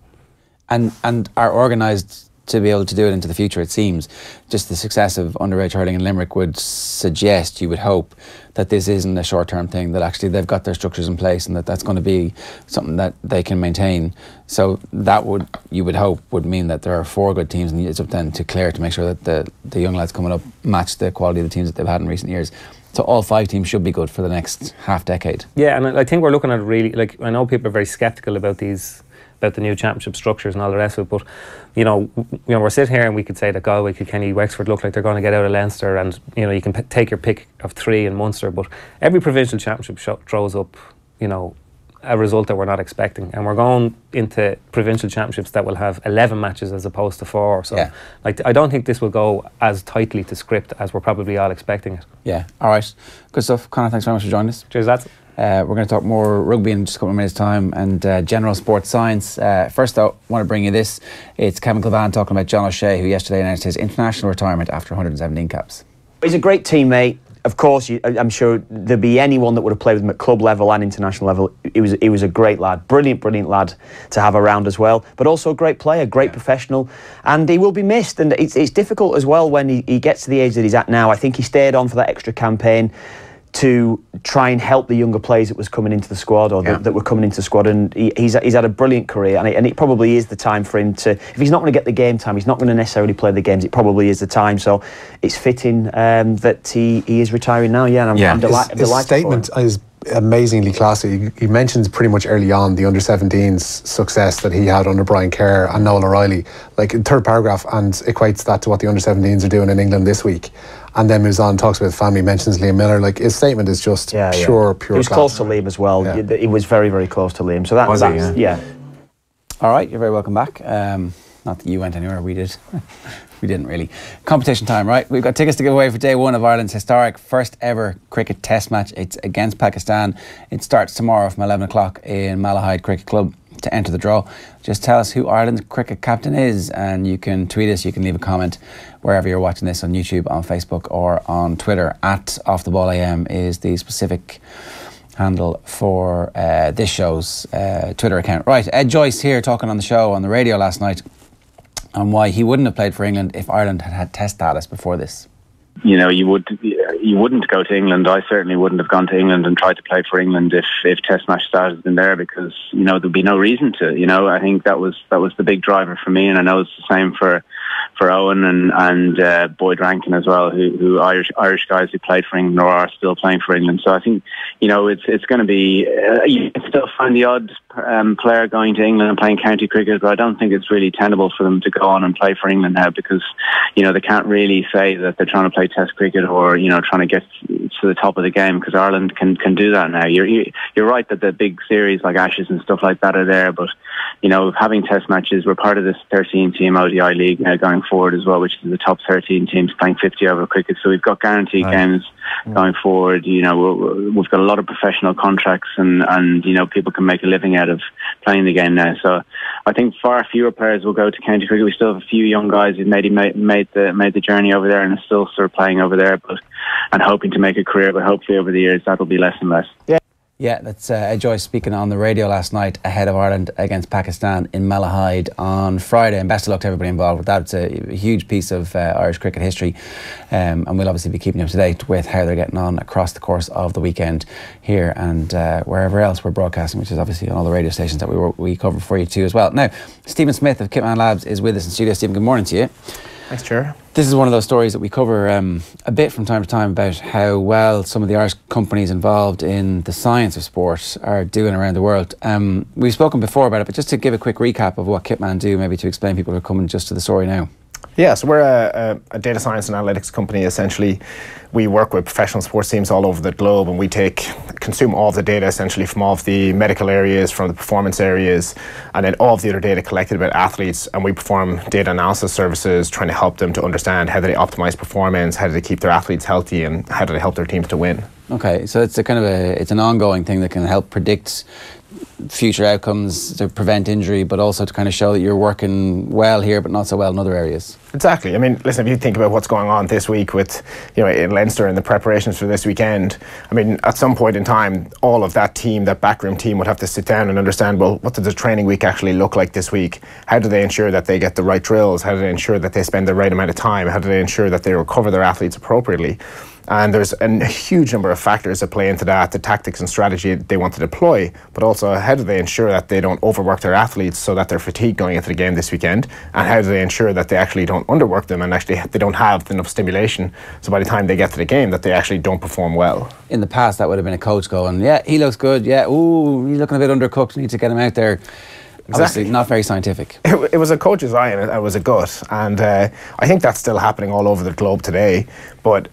And are organised to be able to do it into the future, it seems. Just the success of underage hurling in Limerick would suggest, you would hope, that this isn't a short-term thing, that actually they've got their structures in place and that's going to be something that they can maintain. So that would, you would hope, would mean that there are 4 good teams, and it's up then to Clare to make sure that the young lads coming up match the quality of the teams that they've had in recent years. So all 5 teams should be good for the next half decade. Yeah, and I think we're looking at really, I know people are very sceptical about the new championship structures and all the rest of it, but we're sitting here and we could say that Galway, Kilkenny, Wexford look like they're going to get out of Leinster, and you can take your pick of 3 in Munster, but every provincial championship throws up a result that we're not expecting, and we're going into provincial championships that will have 11 matches as opposed to 4. So like, I don't think this will go as tightly to script as we're probably all expecting it. Yeah, all right, good stuff. Conor, thanks very much for joining us. Cheers, lads. We're going to talk more rugby in just a couple of minutes' time, and general sports science. First, though, I want to bring you this. It's Kevin Kilvan talking about John O'Shea, who yesterday announced his international retirement after 117 caps. He's a great teammate. Of course, I'm sure there'd be anyone that would have played with him at club level and international level. He was a great lad, brilliant lad to have around as well. But also a great player, great professional, and he will be missed. And it's difficult as well when he gets to the age that he's at now. I think he stayed on for that extra campaign to try and help the younger players that was coming into the squad, or that were coming into the squad, and he's had a brilliant career, and it probably is the time for him to, if he's not going to get the game time, he's not going to necessarily play the games, it probably is the time, so it's fitting that he is retiring now, and I'm delighted. His statement is amazingly classy. He mentions pretty much early on the under-17s success that he had under Brian Kerr and Noel O'Reilly, like in third paragraph, and equates that to what the under-17s are doing in England this week. And then moves on, talks about family, mentions Liam Miller. Like, his statement is just pure He was class. close to Liam as well. He was very, very close to Liam. So that's All right, you're very welcome back. Not that you went anywhere, we did. We didn't really. Competition time, right? We've got tickets to give away for day 1 of Ireland's historic first ever cricket test match. It's against Pakistan. It starts tomorrow from 11 o'clock in Malahide Cricket Club. To enter the draw, just tell us who Ireland's cricket captain is, and you can tweet us, you can leave a comment wherever you're watching this, on YouTube, on Facebook, or on Twitter. @OffTheBallAM is the specific handle for this show's Twitter account. Right, Ed Joyce here talking on the show on the radio last night on why he wouldn't have played for England if Ireland had had test status before this. You know, you wouldn't go to England. I certainly wouldn't have gone to England and tried to play for England if test match status had been there, because, you know, there'd be no reason to. You know, I think that was the big driver for me, and I know it's the same for Owen and Boyd Rankin as well, who Irish guys who played for England or are still playing for England. So I think, you know, it's going to be you can still find the odd player going to England and playing county cricket, but I don't think it's really tenable for them to go on and play for England now, because, you know, they can't really say that they're trying to play test cricket or, you know, trying to get to the top of the game, because Ireland can do that now. You're right that the big series like Ashes and stuff like that are there, but, you know, having test matches, we're part of this 13-team ODI league now going forward as well, which is the top 13 teams playing 50 over cricket. So we've got guaranteed games going forward. You know, we've got a lot of professional contracts, and you know, people can make a living out of playing the game now. So I think far fewer players will go to county cricket. We still have a few young guys who've made the journey over there and are still sort of playing over there, and hoping to make a career. But hopefully over the years that'll be less and less. Yeah, that's Ed Joyce speaking on the radio last night ahead of Ireland against Pakistan in Malahide on Friday. And best of luck to everybody involved with that. It's a huge piece of Irish cricket history, and we'll obviously be keeping you up to date with how they're getting on across the course of the weekend here and wherever else we're broadcasting, which is obviously on all the radio stations that we cover for you too as well. Now, Stephen Smith of Kitman Labs is with us in studio. Stephen, good morning to you. Thanks, Ger. This is one of those stories that we cover a bit from time to time about how well some of the Irish companies involved in the science of sport are doing around the world. We've spoken before about it, but just to give a quick recap of what Kitman do, maybe to explain people who are coming just to the story now. Yeah, so we're a data science and analytics company. Essentially, we work with professional sports teams all over the globe, and we consume all of the data essentially from all of the medical areas, from the performance areas, and then all of the other data collected about athletes, and we perform data analysis services trying to help them to understand how do they optimize performance, how do they keep their athletes healthy, and how do they help their teams to win. Okay, so it's it's an ongoing thing that can help predict future outcomes, to prevent injury, but also to kind of show that you're working well here but not so well in other areas. Exactly. I mean, listen, if you think about what's going on this week with, you know, in Leinster and the preparations for this weekend, I mean, at some point in time, all of that team, that backroom team, would have to sit down and understand, well, what does the training week actually look like this week? How do they ensure that they get the right drills? How do they ensure that they spend the right amount of time? How do they ensure that they recover their athletes appropriately? And there's a huge number of factors that play into that, the tactics and strategy they want to deploy, but also how do they ensure that they don't overwork their athletes so that they're fatigued going into the game this weekend, and how do they ensure that they actually don't underwork them and actually they don't have enough stimulation so by the time they get to the game that they actually don't perform well. In the past, that would have been a coach going, yeah, he looks good, yeah, ooh, he's looking a bit undercooked, we need to get him out there. Obviously, not very scientific. It was a coach's eye and it was a gut, and I think that's still happening all over the globe today. But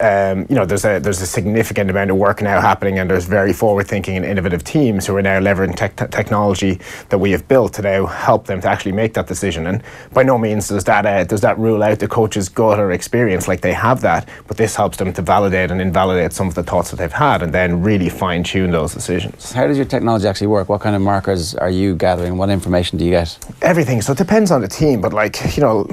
you know, there's a significant amount of work now happening, and there's very forward-thinking and innovative teams who are now leveraging technology that we have built to now help them to actually make that decision. And by no means does that rule out the coach's gut or experience, like they have that, but this helps them to validate and invalidate some of the thoughts that they've had, and then really fine-tune those decisions. How does your technology actually work? What kind of markers are you gathering? What information do you get? Everything. So it depends on the team, but like, you know,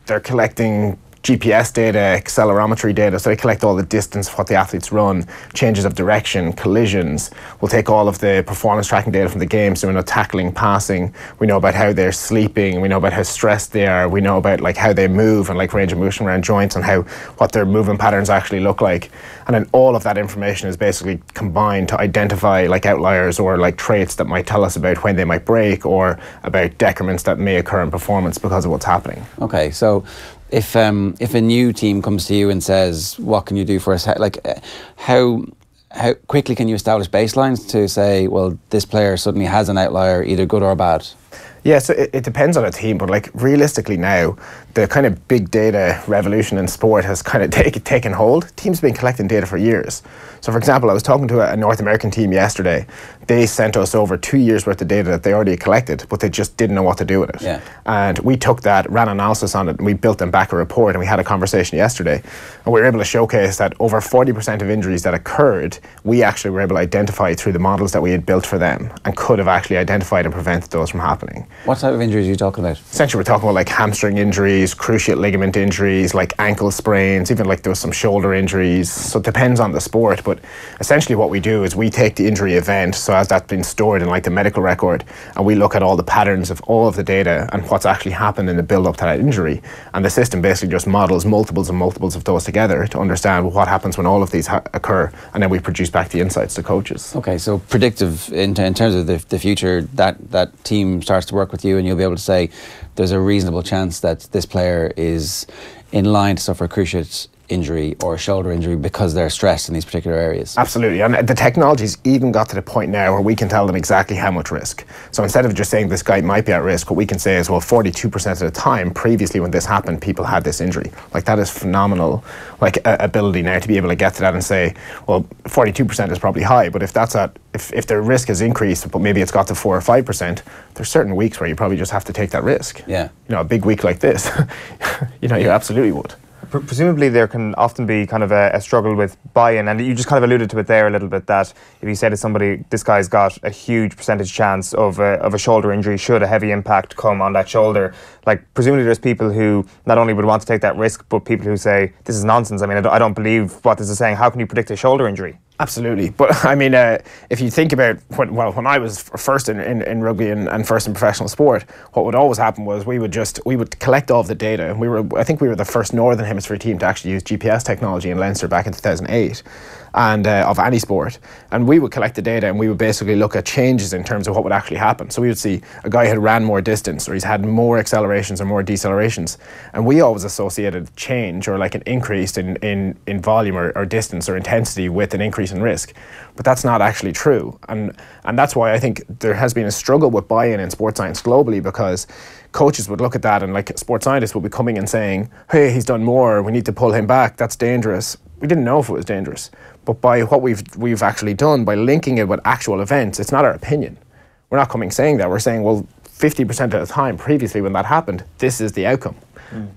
they're collecting GPS data, accelerometry data, so they collect all the distance of what the athletes run, changes of direction, collisions. We'll take all of the performance tracking data from the game, so we know tackling, passing, we know about how they're sleeping, we know about how stressed they are, we know about like how they move and like range of motion around joints and what their movement patterns actually look like. And then all of that information is basically combined to identify like outliers or like traits that might tell us about when they might break or about decrements that may occur in performance because of what's happening. Okay, so if a new team comes to you and says, what can you do for us? Like, how quickly can you establish baselines to say, well, this player suddenly has an outlier, either good or bad? Yeah, so it depends on a team, but like realistically now, the kind of big data revolution in sport has kind of taken hold. Teams have been collecting data for years. So for example, I was talking to a North American team yesterday. They sent us over 2 years worth of data that they already collected, but they just didn't know what to do with it. Yeah. And we took that, ran analysis on it, and we built them back a report, and we had a conversation yesterday. And we were able to showcase that over 40% of injuries that occurred, we actually were able to identify through the models that we had built for them and could have actually identified and prevented those from happening. What type of injuries are you talking about? Essentially, we're talking about like hamstring injuries, cruciate ligament injuries, like ankle sprains, even like there was some shoulder injuries. So it depends on the sport, but essentially what we do is we take the injury event, so as that's been stored in like the medical record, and we look at all the patterns of all of the data and what's actually happened in the build up to that injury. And the system basically just models multiples and multiples of those together to understand what happens when all of these occur, and then we produce back the insights to coaches. Okay, so predictive in terms of the future, that team starts to work with you and you'll be able to say there's a reasonable chance that this player is in line to suffer a cruciate injury or a shoulder injury because they're stressed in these particular areas. Absolutely, and the technology's even got to the point now where we can tell them exactly how much risk. So instead of just saying this guy might be at risk, what we can say is, well, 42% of the time previously when this happened, people had this injury. Like, that is phenomenal, like ability now to be able to get to that and say, well, 42% is probably high, but if that's if their risk has increased, but maybe it's got to 4 or 5%, there's certain weeks where you probably just have to take that risk. Yeah. You know, a big week like this, you know, you absolutely would. Presumably there can often be kind of a struggle with buy-in, and you just kind of alluded to it there a little bit, that if you say to somebody, this guy's got a huge percentage chance of a shoulder injury should a heavy impact come on that shoulder, like presumably there's people who not only would want to take that risk, but people who say, this is nonsense, I mean, I don't believe what this is saying, how can you predict a shoulder injury? Absolutely, but I mean, if you think about when I was first in rugby and first in professional sport, what would always happen was we would collect all of the data, and I think we were the first Northern Hemisphere team to actually use GPS technology in Leinster back in 2008. And of any sport, and we would collect the data and we would basically look at changes in terms of what would actually happen. So we would see a guy had ran more distance, or he's had more accelerations or more decelerations, and we always associated change or like an increase in volume or distance or intensity with an increase in risk. But that's not actually true, and that's why I think there has been a struggle with buy-in in sports science globally, because coaches would look at that and like sports scientists would be coming and saying, hey, he's done more, we need to pull him back, that's dangerous. We didn't know if it was dangerous, but by what we've actually done, by linking it with actual events, it's not our opinion. We're not coming saying that, we're saying, well, 50% of the time previously when that happened, this is the outcome.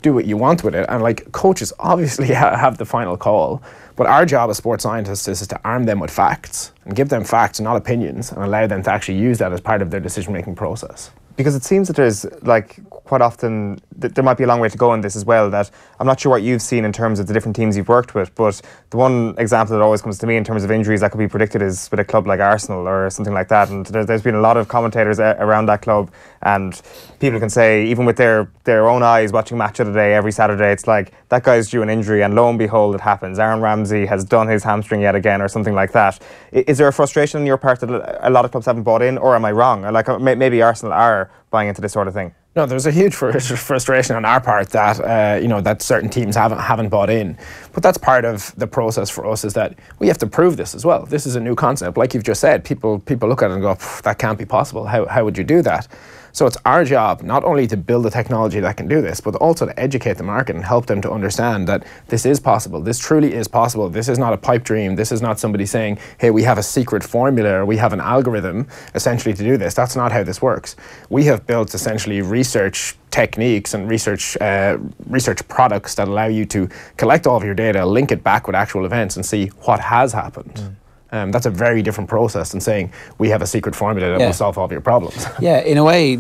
Do what you want with it, and like coaches obviously have the final call, but our job as sports scientists is to arm them with facts and give them facts, not opinions, and allow them to actually use that as part of their decision-making process. Because it seems that there's, like, quite often, there might be a long way to go in this as well, that I'm not sure what you've seen in terms of the different teams you've worked with, but the one example that always comes to me in terms of injuries that could be predicted is with a club like Arsenal or something like that, and there's been a lot of commentators around that club, and people can say, even with their own eyes watching Match of the Day every Saturday, it's like, that guy's due an injury, and lo and behold, it happens. Aaron Ramsey has done his hamstring yet again, or something like that. Is there a frustration on your part that a lot of clubs haven't bought in, or am I wrong? Or like, maybe Arsenal are buying into this sort of thing? No, there's a huge frustration on our part that you know, that certain teams haven't bought in, but that's part of the process for us, is that we have to prove this as well. This is a new concept, like you've just said. People look at it and go, that can't be possible. How would you do that? So it's our job not only to build the technology that can do this, but also to educate the market and help them to understand that this is possible. This truly is possible. This is not a pipe dream. This is not somebody saying, hey, we have a secret formula or we have an algorithm essentially to do this. That's not how this works. We have built essentially research techniques and research products that allow you to collect all of your data, link it back with actual events and see what has happened. That's a very different process than saying we have a secret formula that will solve all of your problems. Yeah, in a way,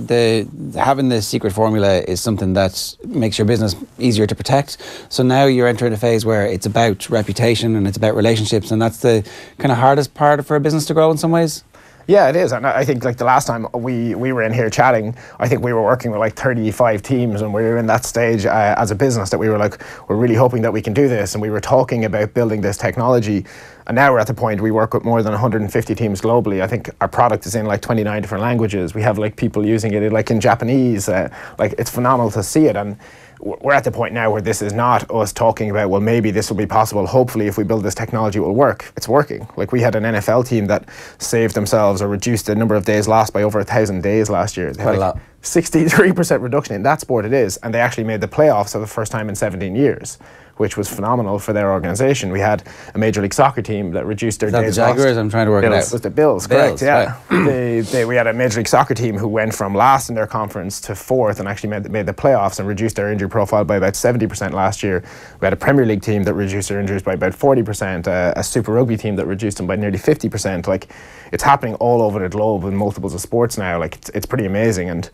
having the secret formula is something that makes your business easier to protect. So now you're entering a phase where it's about reputation and it's about relationships, and that's the kind of hardest part for a business to grow in some ways. Yeah, it is. And I think like the last time we were in here chatting, I think we were working with like 35 teams, and we were in that stage as a business that we were like, we're really hoping that we can do this. And we were talking about building this technology. And now we're at the point we work with more than 150 teams globally. I think our product is in like 29 different languages. We have like people using it like in Japanese. Like it's phenomenal to see it. And we're at the point now where this is not us talking about, well, maybe this will be possible. Hopefully, if we build this technology, it will work. It's working. Like we had an NFL team that saved themselves or reduced the number of days lost by over 1,000 days last year. They had Quite a lot. 63% reduction in that sport it is. And they actually made the playoffs for the first time in 17 years. Which was phenomenal for their organisation. We had a Major League Soccer team that reduced their days lost. The Jaguars? I'm trying to work it out. It was the Bills, correct, yeah. Right. We had a Major League Soccer team who went from last in their conference to fourth and actually made the playoffs and reduced their injury profile by about 70% last year. We had a Premier League team that reduced their injuries by about 40%, a Super Rugby team that reduced them by nearly 50%. Like, it's happening all over the globe in multiples of sports now. Like, it's pretty amazing. And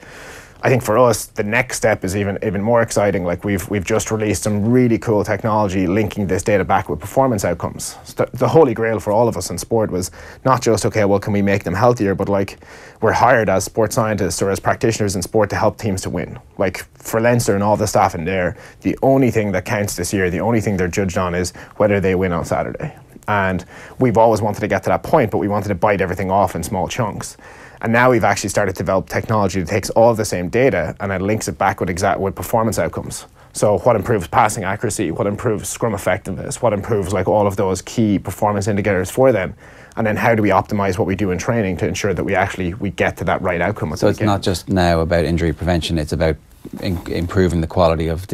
I think for us, the next step is even more exciting. Like we've just released some really cool technology linking this data back with performance outcomes. So the holy grail for all of us in sport was not just, okay, well, can we make them healthier, but like we're hired as sports scientists or as practitioners in sport to help teams to win. Like for Leinster and all the staff in there, the only thing that counts this year, the only thing they're judged on is whether they win on Saturday. And we've always wanted to get to that point, but we wanted to bite everything off in small chunks. And now we've actually started to develop technology that takes all of the same data and then links it back with performance outcomes. So what improves passing accuracy, what improves scrum effectiveness, what improves like all of those key performance indicators for them. And then how do we optimize what we do in training to ensure that we get to that right outcome. So it's not just now about injury prevention, it's about improving the quality of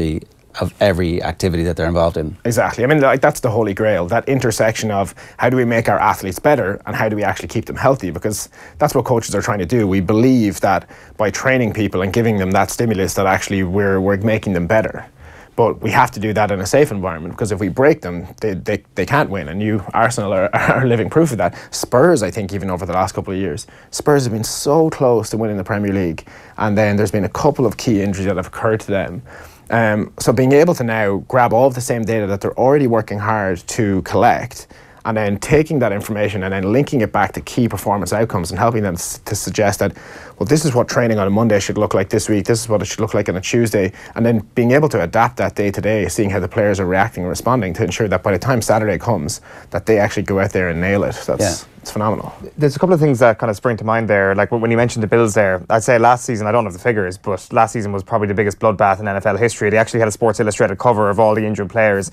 every activity that they're involved in. Exactly. I mean, like that's the holy grail, that intersection of how do we make our athletes better and how do we actually keep them healthy, because that's what coaches are trying to do. We believe that by training people and giving them that stimulus that actually we're making them better. But we have to do that in a safe environment, because if we break them, they can't win. And Arsenal are living proof of that. Spurs, I think, even over the last couple of years, Spurs have been so close to winning the Premier League. And then there's been a couple of key injuries that have occurred to them. So being able to now grab all of the same data that they're already working hard to collect, and then taking that information and then linking it back to key performance outcomes and helping them to suggest that, well, this is what training on a Monday should look like this week, this is what it should look like on a Tuesday, and then being able to adapt that day to day, seeing how the players are reacting and responding to ensure that by the time Saturday comes, that they actually go out there and nail it. It's phenomenal. There's a couple of things that kind of spring to mind there. Like when you mentioned the Bills there, I'd say last season, I don't have the figures, but last season was probably the biggest bloodbath in NFL history. They actually had a Sports Illustrated cover of all the injured players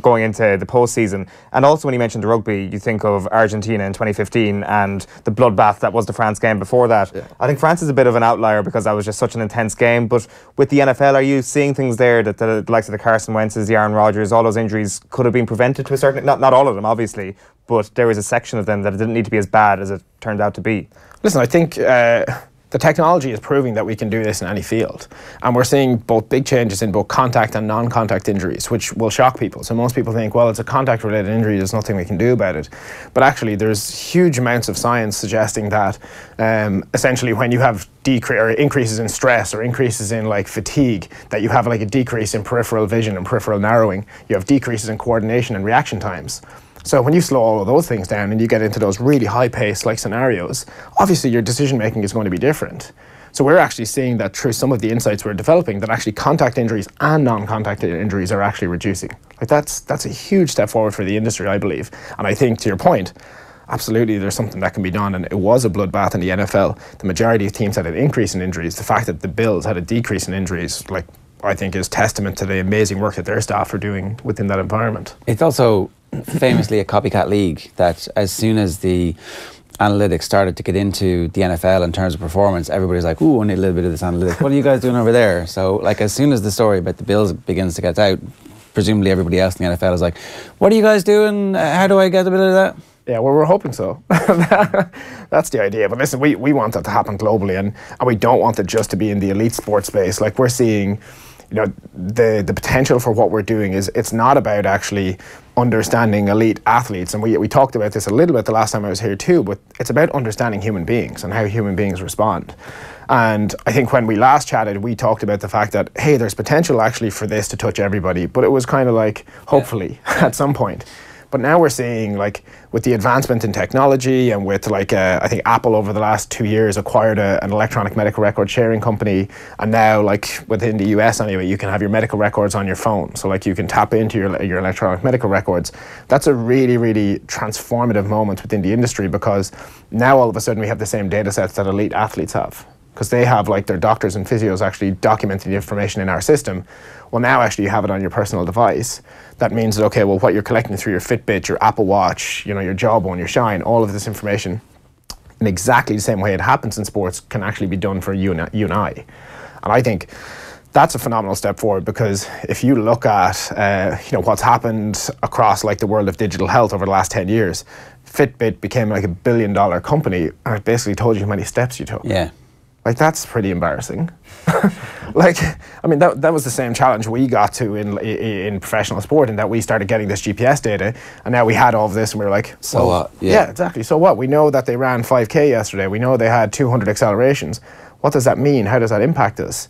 going into the postseason. And also when you mentioned the rugby, you think of Argentina in 2015 and the bloodbath that was the France game before that. Yeah. I think France is a bit of an outlier because that was just such an intense game. But with the NFL, are you seeing things there that the likes of the Carson Wentz's, the Aaron Rodgers, all those injuries could have been prevented to a certain, not all of them, obviously, but there was a section of them that it didn't need to be as bad as it turned out to be? Listen, I think the technology is proving that we can do this in any field. And we're seeing both big changes in both contact and non-contact injuries, which will shock people. So most people think, well, it's a contact-related injury, there's nothing we can do about it. But actually, there's huge amounts of science suggesting that essentially when you have increases in stress or increases in like fatigue, that you have like a decrease in peripheral vision and peripheral narrowing. You have decreases in coordination and reaction times. So when you slow all of those things down and you get into those really high-paced like scenarios, obviously your decision-making is going to be different. So we're actually seeing that through some of the insights we're developing, that actually contact injuries and non-contact injuries are actually reducing. Like that's a huge step forward for the industry, I believe. And I think, to your point, absolutely there's something that can be done, and it was a bloodbath in the NFL. The majority of teams had an increase in injuries. The fact that the Bills had a decrease in injuries, like, I think is testament to the amazing work that their staff are doing within that environment. It's also famously a copycat league, that as soon as the analytics started to get into the NFL in terms of performance, everybody's like, ooh, I need a little bit of this analytics. What are you guys doing over there? So, like, as soon as the story about the Bills begins to get out, presumably everybody else in the NFL is like, what are you guys doing? How do I get a bit of that? Yeah, well, we're hoping so. That's the idea. But listen, we want that to happen globally, and we don't want it just to be in the elite sports space. Like, we're seeing, you know, the potential for what we're doing is, it's not about actually understanding elite athletes, and we talked about this a little bit the last time I was here too, but it's about understanding human beings and how human beings respond. And I think when we last chatted, we talked about the fact that, hey, there's potential actually for this to touch everybody, but it was kind of like, hopefully, at some point. But now we're seeing, like, with the advancement in technology, and with, like, I think Apple over the last 2 years acquired an electronic medical record sharing company, and now, like, within the US anyway, you can have your medical records on your phone. So, like, you can tap into your electronic medical records. That's a really, really transformative moment within the industry, because now all of a sudden we have the same data sets that elite athletes have. Because they have, like, their doctors and physios actually documenting the information in our system. Well, now actually you have it on your personal device. That means that, okay, well, what you're collecting through your Fitbit, your Apple Watch, you know, your Jawbone, your Shine, all of this information, in exactly the same way it happens in sports, can actually be done for you and I. And I think that's a phenomenal step forward, because if you look at you know, what's happened across, like, the world of digital health over the last 10 years, Fitbit became like $1 billion company, and it basically told you how many steps you took. Yeah. Like, that's pretty embarrassing. Like, I mean, that was the same challenge we got to in professional sport, in that we started getting this GPS data, and now we had all of this, and we were like, so what? Yeah, exactly. So what? We know that they ran 5K yesterday. We know they had 200 accelerations. What does that mean? How does that impact us?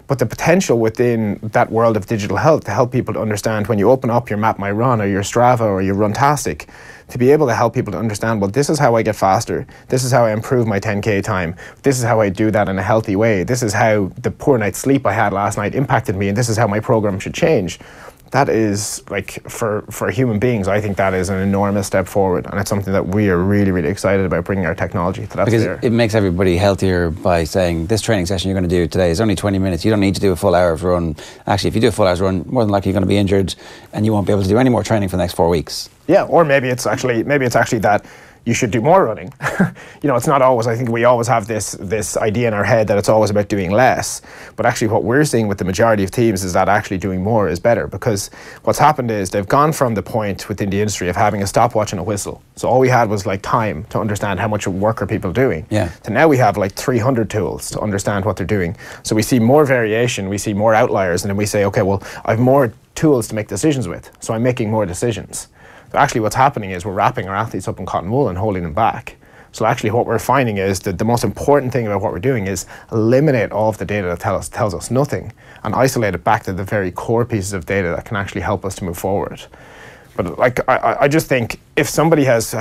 But the potential within that world of digital health to help people to understand, when you open up your Map My Run or your Strava or your Runtastic, to be able to help people to understand, well, this is how I get faster. This is how I improve my 10K time. This is how I do that in a healthy way. This is how the poor night's sleep I had last night impacted me, and this is how my program should change. That is, like, for human beings, I think that is an enormous step forward, and it's something that we are really, really excited about bringing our technology to that sphere. Because it makes everybody healthier by saying, this training session you're going to do today is only 20 minutes. You don't need to do a full hour's run. Actually, if you do a full hour's run, more than likely you're going to be injured, and you won't be able to do any more training for the next 4 weeks. Yeah, or maybe it's actually that you should do more running. You know, it's not always, I think we always have this idea in our head that it's always about doing less. But actually what we're seeing with the majority of teams is that actually doing more is better, because what's happened is they've gone from the point within the industry of having a stopwatch and a whistle. So all we had was, like, time to understand how much work are people doing. Yeah. So now we have, like, 300 tools to understand what they're doing. So we see more variation, we see more outliers, and then we say, okay, well, I have more tools to make decisions with, so I'm making more decisions. So actually what's happening is we're wrapping our athletes up in cotton wool and holding them back. So actually what we're finding is that the most important thing about what we're doing is eliminate all of the data that tells us nothing, and isolate it back to the very core pieces of data that can actually help us to move forward. But, like, I just think if somebody has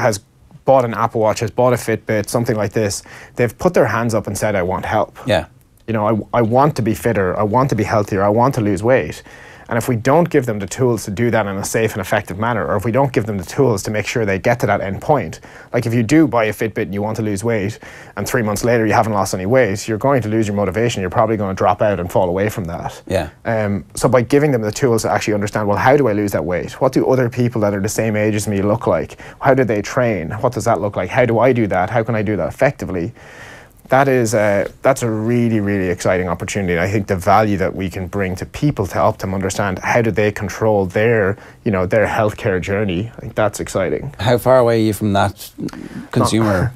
bought an Apple Watch, has bought a Fitbit, something like this, they've put their hands up and said, I want help. Yeah. You know, I want to be fitter, I want to be healthier, I want to lose weight. And if we don't give them the tools to do that in a safe and effective manner, or if we don't give them the tools to make sure they get to that end point, like if you do buy a Fitbit and you want to lose weight, and 3 months later you haven't lost any weight, you're going to lose your motivation. You're probably going to drop out and fall away from that. Yeah. So by giving them the tools to actually understand, well, how do I lose that weight? What do other people that are the same age as me look like? How do they train? What does that look like? How do I do that? How can I do that effectively? That's a really, really exciting opportunity. And I think the value that we can bring to people to help them understand how do they control their healthcare journey, I think that's exciting. How far away are you from that consumer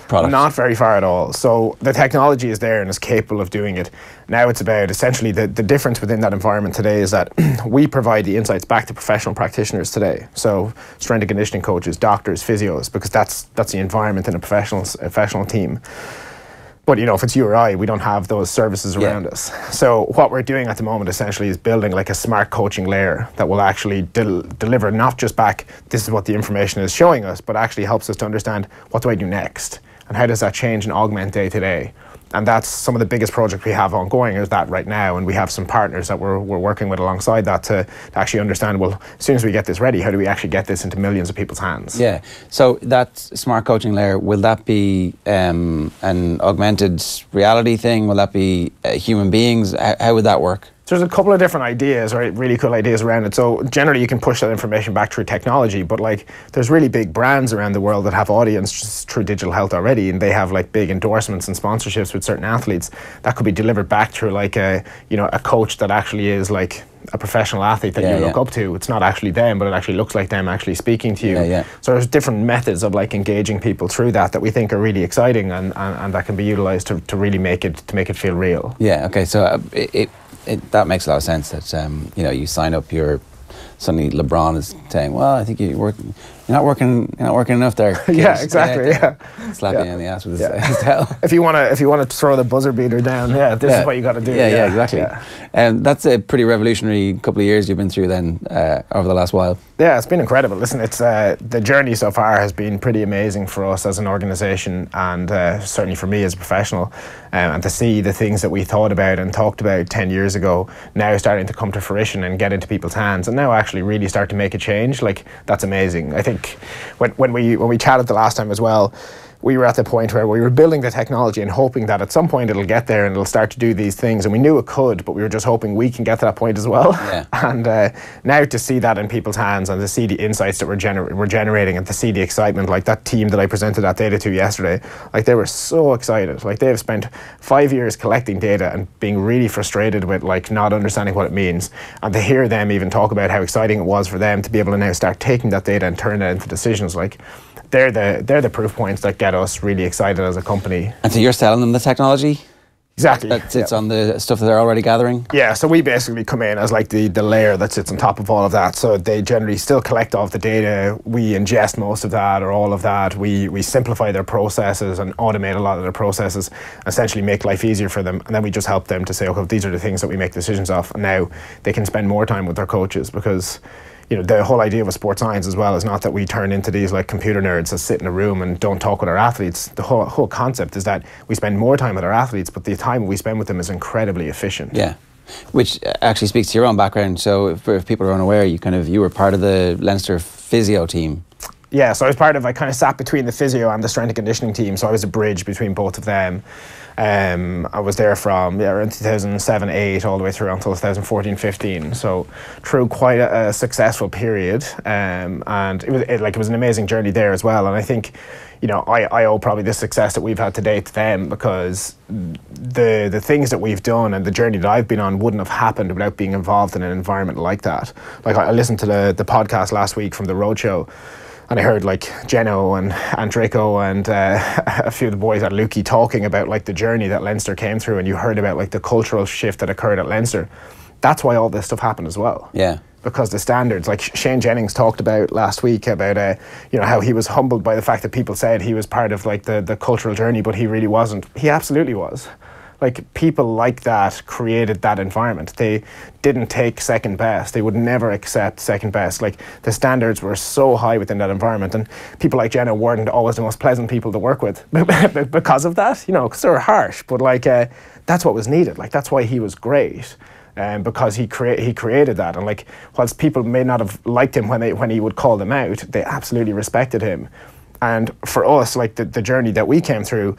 product? Not very far at all. So the technology is there and is capable of doing it. Now it's about essentially the difference within that environment today is that we provide the insights back to professional practitioners today. So strength and conditioning coaches, doctors, physios, because that's the environment in a professional team. But, you know, if it's you or I, we don't have those services around us. So what we're doing at the moment essentially is building like a smart coaching layer that will actually deliver not just back, this is what the information is showing us, but actually helps us to understand, what do I do next? And how does that change and augment day to day? And that's some of the biggest projects we have ongoing is that right now. And we have some partners that we're working with alongside that to actually understand, well, as soon as we get this ready, how do we actually get this into millions of people's hands? Yeah. So that smart coaching layer, will that be an augmented reality thing? Will that be human beings? How would that work? So there's a couple of different ideas, right? Really cool ideas around it. So generally you can push that information back through technology, but like there's really big brands around the world that have audience just through digital health already, and they have like big endorsements and sponsorships with certain athletes that could be delivered back through like a coach that actually is like a professional athlete that you look up to. It's not actually them, but it actually looks like them actually speaking to you. So there's different methods of like engaging people through that we think are really exciting and that can be utilized to really make it feel real. Yeah. Okay. So that makes a lot of sense. That you sign up, suddenly LeBron is saying, "Well, I think you're not working enough there." Yeah, exactly. Yeah, slap you in the ass with his tail. If you want to throw the buzzer beater down, this is what you got to do. Yeah, exactly. And that's a pretty revolutionary couple of years you've been through then over the last while. Yeah, it's been incredible. Listen, it's the journey so far has been pretty amazing for us as an organisation, and certainly for me as a professional. And to see the things that we thought about and talked about 10 years ago now starting to come to fruition and get into people's hands, and now actually really start to make a change, like that's amazing. I think when we chatted the last time as well, we were at the point where we were building the technology and hoping that at some point it'll get there and it'll start to do these things, and we knew it could, but we were just hoping we can get to that point as well. And now to see that in people's hands and to see the insights that we're generating and to see the excitement, like that team that I presented that data to yesterday, like they were so excited. Like they've spent 5 years collecting data and being really frustrated with like not understanding what it means, and to hear them even talk about how exciting it was for them to be able to now start taking that data and turn it into decisions, like they're the proof points that get us really excited as a company. And so you're selling them the technology? Exactly. That sits on the stuff that they're already gathering? Yeah, so we basically come in as like the layer that sits on top of all of that. So they generally still collect all of the data. We ingest most of that or all of that. We simplify their processes and automate a lot of their processes, essentially make life easier for them. And then we just help them to say, okay, these are the things that we make decisions off. And now they can spend more time with their coaches, because the whole idea of sports science as well is not that we turn into these like computer nerds that sit in a room and don't talk with our athletes. The whole concept is that we spend more time with our athletes, but the time we spend with them is incredibly efficient. Yeah, which actually speaks to your own background. So if people are unaware, you were part of the Leinster physio team. Yeah, so I kind of sat between the physio and the strength and conditioning team, so I was a bridge between both of them. I was there from around 2007-8 all the way through until 2014-15, so through quite a successful period, and it was an amazing journey there as well. And I think I owe probably the success that we've had today to them, because the things that we've done and the journey that I've been on wouldn't have happened without being involved in an environment like that. Like I listened to the podcast last week from the Roadshow, and I heard like Geno and Draco and a few of the boys at Lukey talking about like the journey that Leinster came through, and you heard about like the cultural shift that occurred at Leinster. That's why all this stuff happened as well. Yeah. Because the standards, like Shane Jennings talked about last week about how he was humbled by the fact that people said he was part of like the cultural journey, but he really wasn't. He absolutely was. Like people like that created that environment. They didn't take second best. They would never accept second best. Like the standards were so high within that environment, and people like Jenna weren't always the most pleasant people to work with because of that. Because they were harsh. But like that's what was needed. Like that's why he was great. Because he created that, and like whilst people may not have liked him when he would call them out, they absolutely respected him. And for us, like the journey that we came through,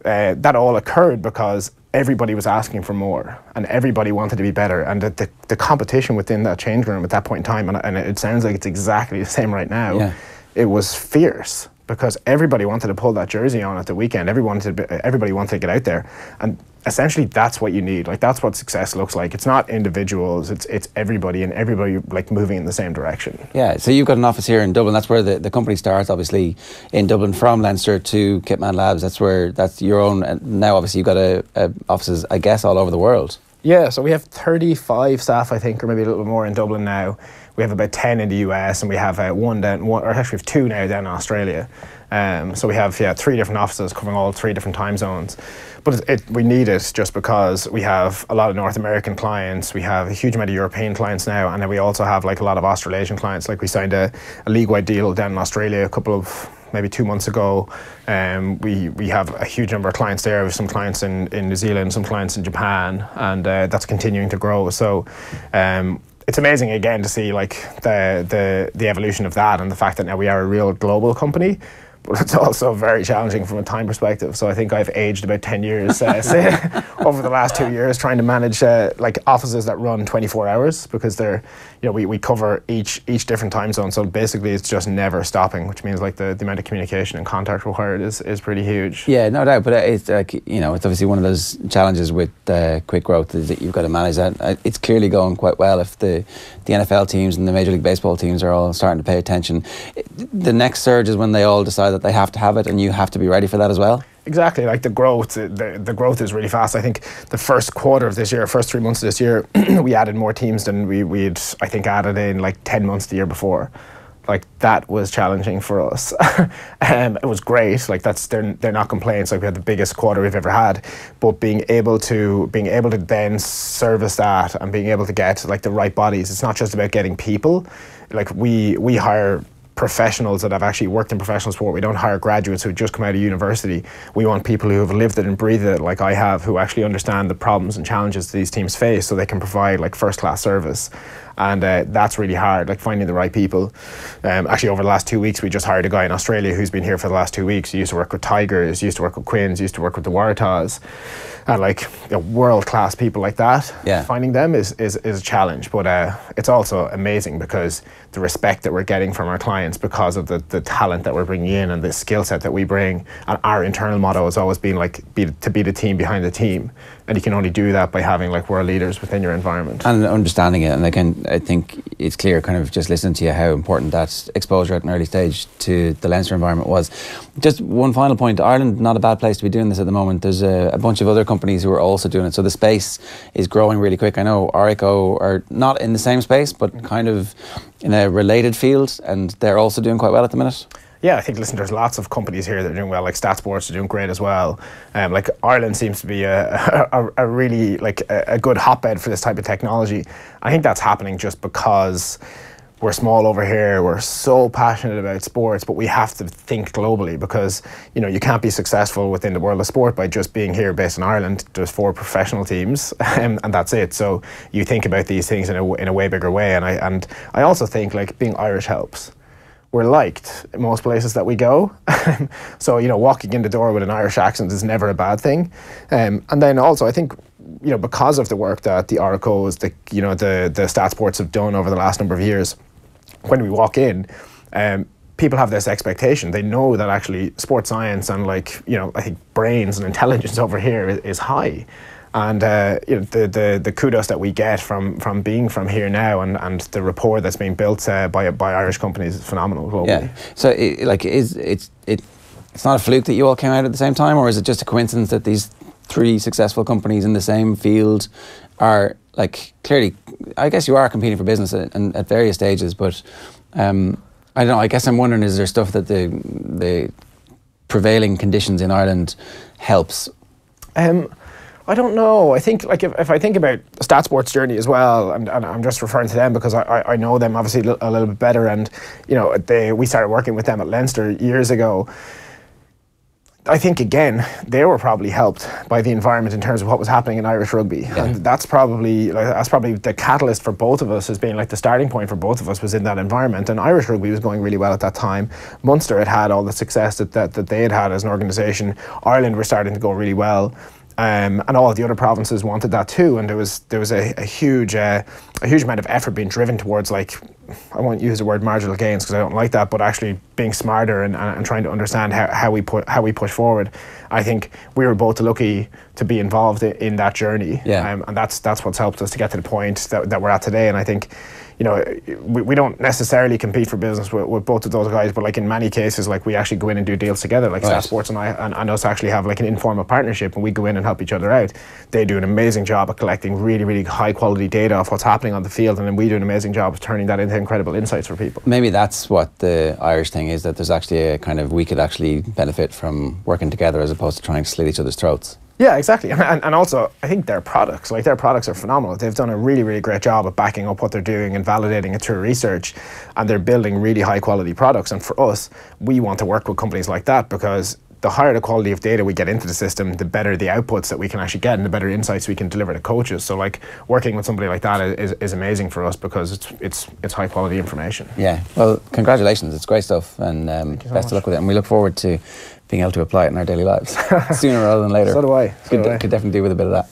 that all occurred because everybody was asking for more, and everybody wanted to be better, and the competition within that change room at that point in time, and it sounds like it's exactly the same right now. It was fierce, because everybody wanted to pull that jersey on at the weekend. Everybody wanted to get out there, and essentially that's what you need. Like that's what success looks like. It's not individuals, it's everybody, and everybody like moving in the same direction. Yeah, so you've got an office here in Dublin. That's where the company starts, obviously, in Dublin, from Leinster to Kitman Labs. That's your own, and now obviously you've got offices, I guess, all over the world. Yeah, so we have 35 staff, I think, or maybe a little bit more in Dublin now. We have about 10 in the US, and we have we have 2 now down in Australia. So we have 3 different offices covering all 3 different time zones. But we need it just because we have a lot of North American clients, we have a huge amount of European clients now, and then we also have like a lot of Australasian clients. Like we signed a league-wide deal down in Australia a couple of maybe 2 months ago. We have a huge number of clients there. We have some clients in New Zealand, some clients in Japan, and that's continuing to grow. So it's amazing again to see like the evolution of that, and the fact that now we are a real global company. but it's also very challenging from a time perspective. So I think I've aged about 10 years over the last 2 years trying to manage like offices that run 24 hours because they're, you know, we cover each different time zone. So basically it's just never stopping, which means like the amount of communication and contact required is pretty huge. Yeah, no doubt. But it's like, you know, it's obviously one of those challenges with quick growth is that you've got to manage that. It's clearly going quite well if the NFL teams and the Major League Baseball teams are all starting to pay attention. The next surge is when they all decide that they have to have it, and you have to be ready for that as well. Exactly, like the growth is really fast. I think the first quarter of this year, first 3 months of this year, we added more teams than we'd I think added in like 10 months the year before. Like that was challenging for us. It was great. Like they're not complaints. Like we had the biggest quarter we've ever had, but being able to then service that and being able to get like the right bodies. It's not just about getting people. Like we hire professionals that have actually worked in professional sport. We don't hire graduates who just come out of university. We want people who have lived it and breathed it like I have, who actually understand the problems and challenges these teams face so they can provide like first-class service. And that's really hard, like finding the right people. Actually, over the last 2 weeks, we just hired a guy in Australia who's been here for the last 2 weeks. He used to work with Tigers, used to work with Quins, used to work with the Waratahs. And like, you know, world-class people like that, finding them is a challenge. But it's also amazing because the respect that we're getting from our clients because of the talent that we're bringing in and the skill set that we bring. And our internal motto has always been like, to be the team behind the team. And you can only do that by having like world leaders within your environment. And understanding it. And again, I think it's clear kind of just listening to you how important that exposure at an early stage to the Leinster environment was. Just one final point, Ireland, not a bad place to be doing this at the moment. There's a bunch of other companies who are also doing it. So the space is growing really quick. I know Orico are not in the same space, but kind of in a related field, and they're also doing quite well at the minute. Yeah, I think, listen, there's lots of companies here that are doing well, like Stat Sports are doing great as well. Like Ireland seems to be a really like a good hotbed for this type of technology. I think that's happening just because we're small over here, we're so passionate about sports, but we have to think globally because, you know, you can't be successful within the world of sport by just being here based in Ireland. There's 4 professional teams and that's it. So you think about these things in a way bigger way. And I also think like being Irish helps. We're liked in most places that we go. So, you know, walking in the door with an Irish accent is never a bad thing. And then also, I think, you know, because of the work that the Oricos, the Stat Sports have done over the last number of years, when we walk in, people have this expectation. They know that actually sports science and like, you know, I think brains and intelligence over here is high. And you know, the kudos that we get from being from here now and the rapport that's being built by Irish companies is phenomenal globally. Yeah. So it's not a fluke that you all came out at the same time, or is it just a coincidence that these 3 successful companies in the same field are like clearly? I guess you are competing for business at various stages, but I don't know. I guess I'm wondering, is there stuff that the prevailing conditions in Ireland helps? I don't know. I think like if I think about Stat Sports' journey as well, and I'm just referring to them because I know them obviously a little bit better, and you know we started working with them at Leinster years ago. I think again they were probably helped by the environment in terms of what was happening in Irish rugby, and that's probably the catalyst for both of us as being like the starting point for both of us was in that environment. And Irish rugby was going really well at that time. Munster had all the success that they had as an organisation. Ireland were starting to go really well. And all of the other provinces wanted that too, and there was a huge amount of effort being driven towards, like, I won't use the word marginal gains because I don't like that, but actually being smarter and trying to understand how we push forward. I think we were both lucky to be involved in that journey, and that's what's helped us to get to the point that we're at today. And I think, you know, we don't necessarily compete for business with both of those guys, but like in many cases, like we actually go in and do deals together. Like Stat Sports and us actually have like an informal partnership, and we go in and help each other out. They do an amazing job of collecting really, really high quality data of what's happening on the field, and then we do an amazing job of turning that into incredible insights for people. Maybe that's what the Irish thing is, that there's actually a kind of, we could actually benefit from working together as opposed to trying to slit each other's throats. Yeah, exactly. And also, I think their products are phenomenal. They've done a really, really great job of backing up what they're doing and validating it through research, and they're building really high quality products. And for us, we want to work with companies like that because the higher the quality of data we get into the system, the better the outputs that we can actually get and the better insights we can deliver to coaches. So like working with somebody like that is amazing for us because it's high quality information. Yeah, well, congratulations, it's great stuff, and best of luck with it, and we look forward to being able to apply it in our daily lives sooner rather than later. So do I. Could definitely do with a bit of that.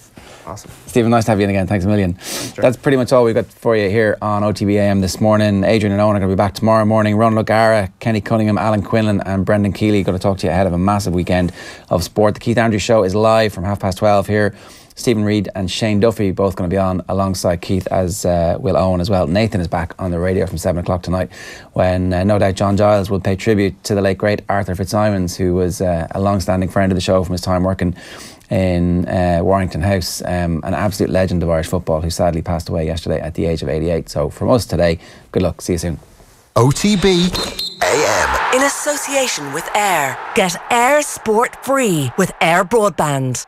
Awesome. Stephen, nice to have you in again. Thanks a million. Sure. That's pretty much all we've got for you here on OTBAM this morning. Adrian and Eoin are going to be back tomorrow morning. Ron O'Gara, Kenny Cunningham, Alan Quinlan and Brendan Keeley going to talk to you ahead of a massive weekend of sport. The Keith Andrews Show is live from 12:30 here. Stephen Reid and Shane Duffy both going to be on alongside Keith, as will Eoin as well. Nathan is back on the radio from 7 o'clock tonight, when no doubt John Giles will pay tribute to the late great Arthur Fitzsimons, who was a long-standing friend of the show from his time working in Warrington House, an absolute legend of Irish football who sadly passed away yesterday at the age of 88. So from us today, good luck, see you soon. OTB AM. In association with Ayr. Get Ayr Sport free with Ayr Broadband.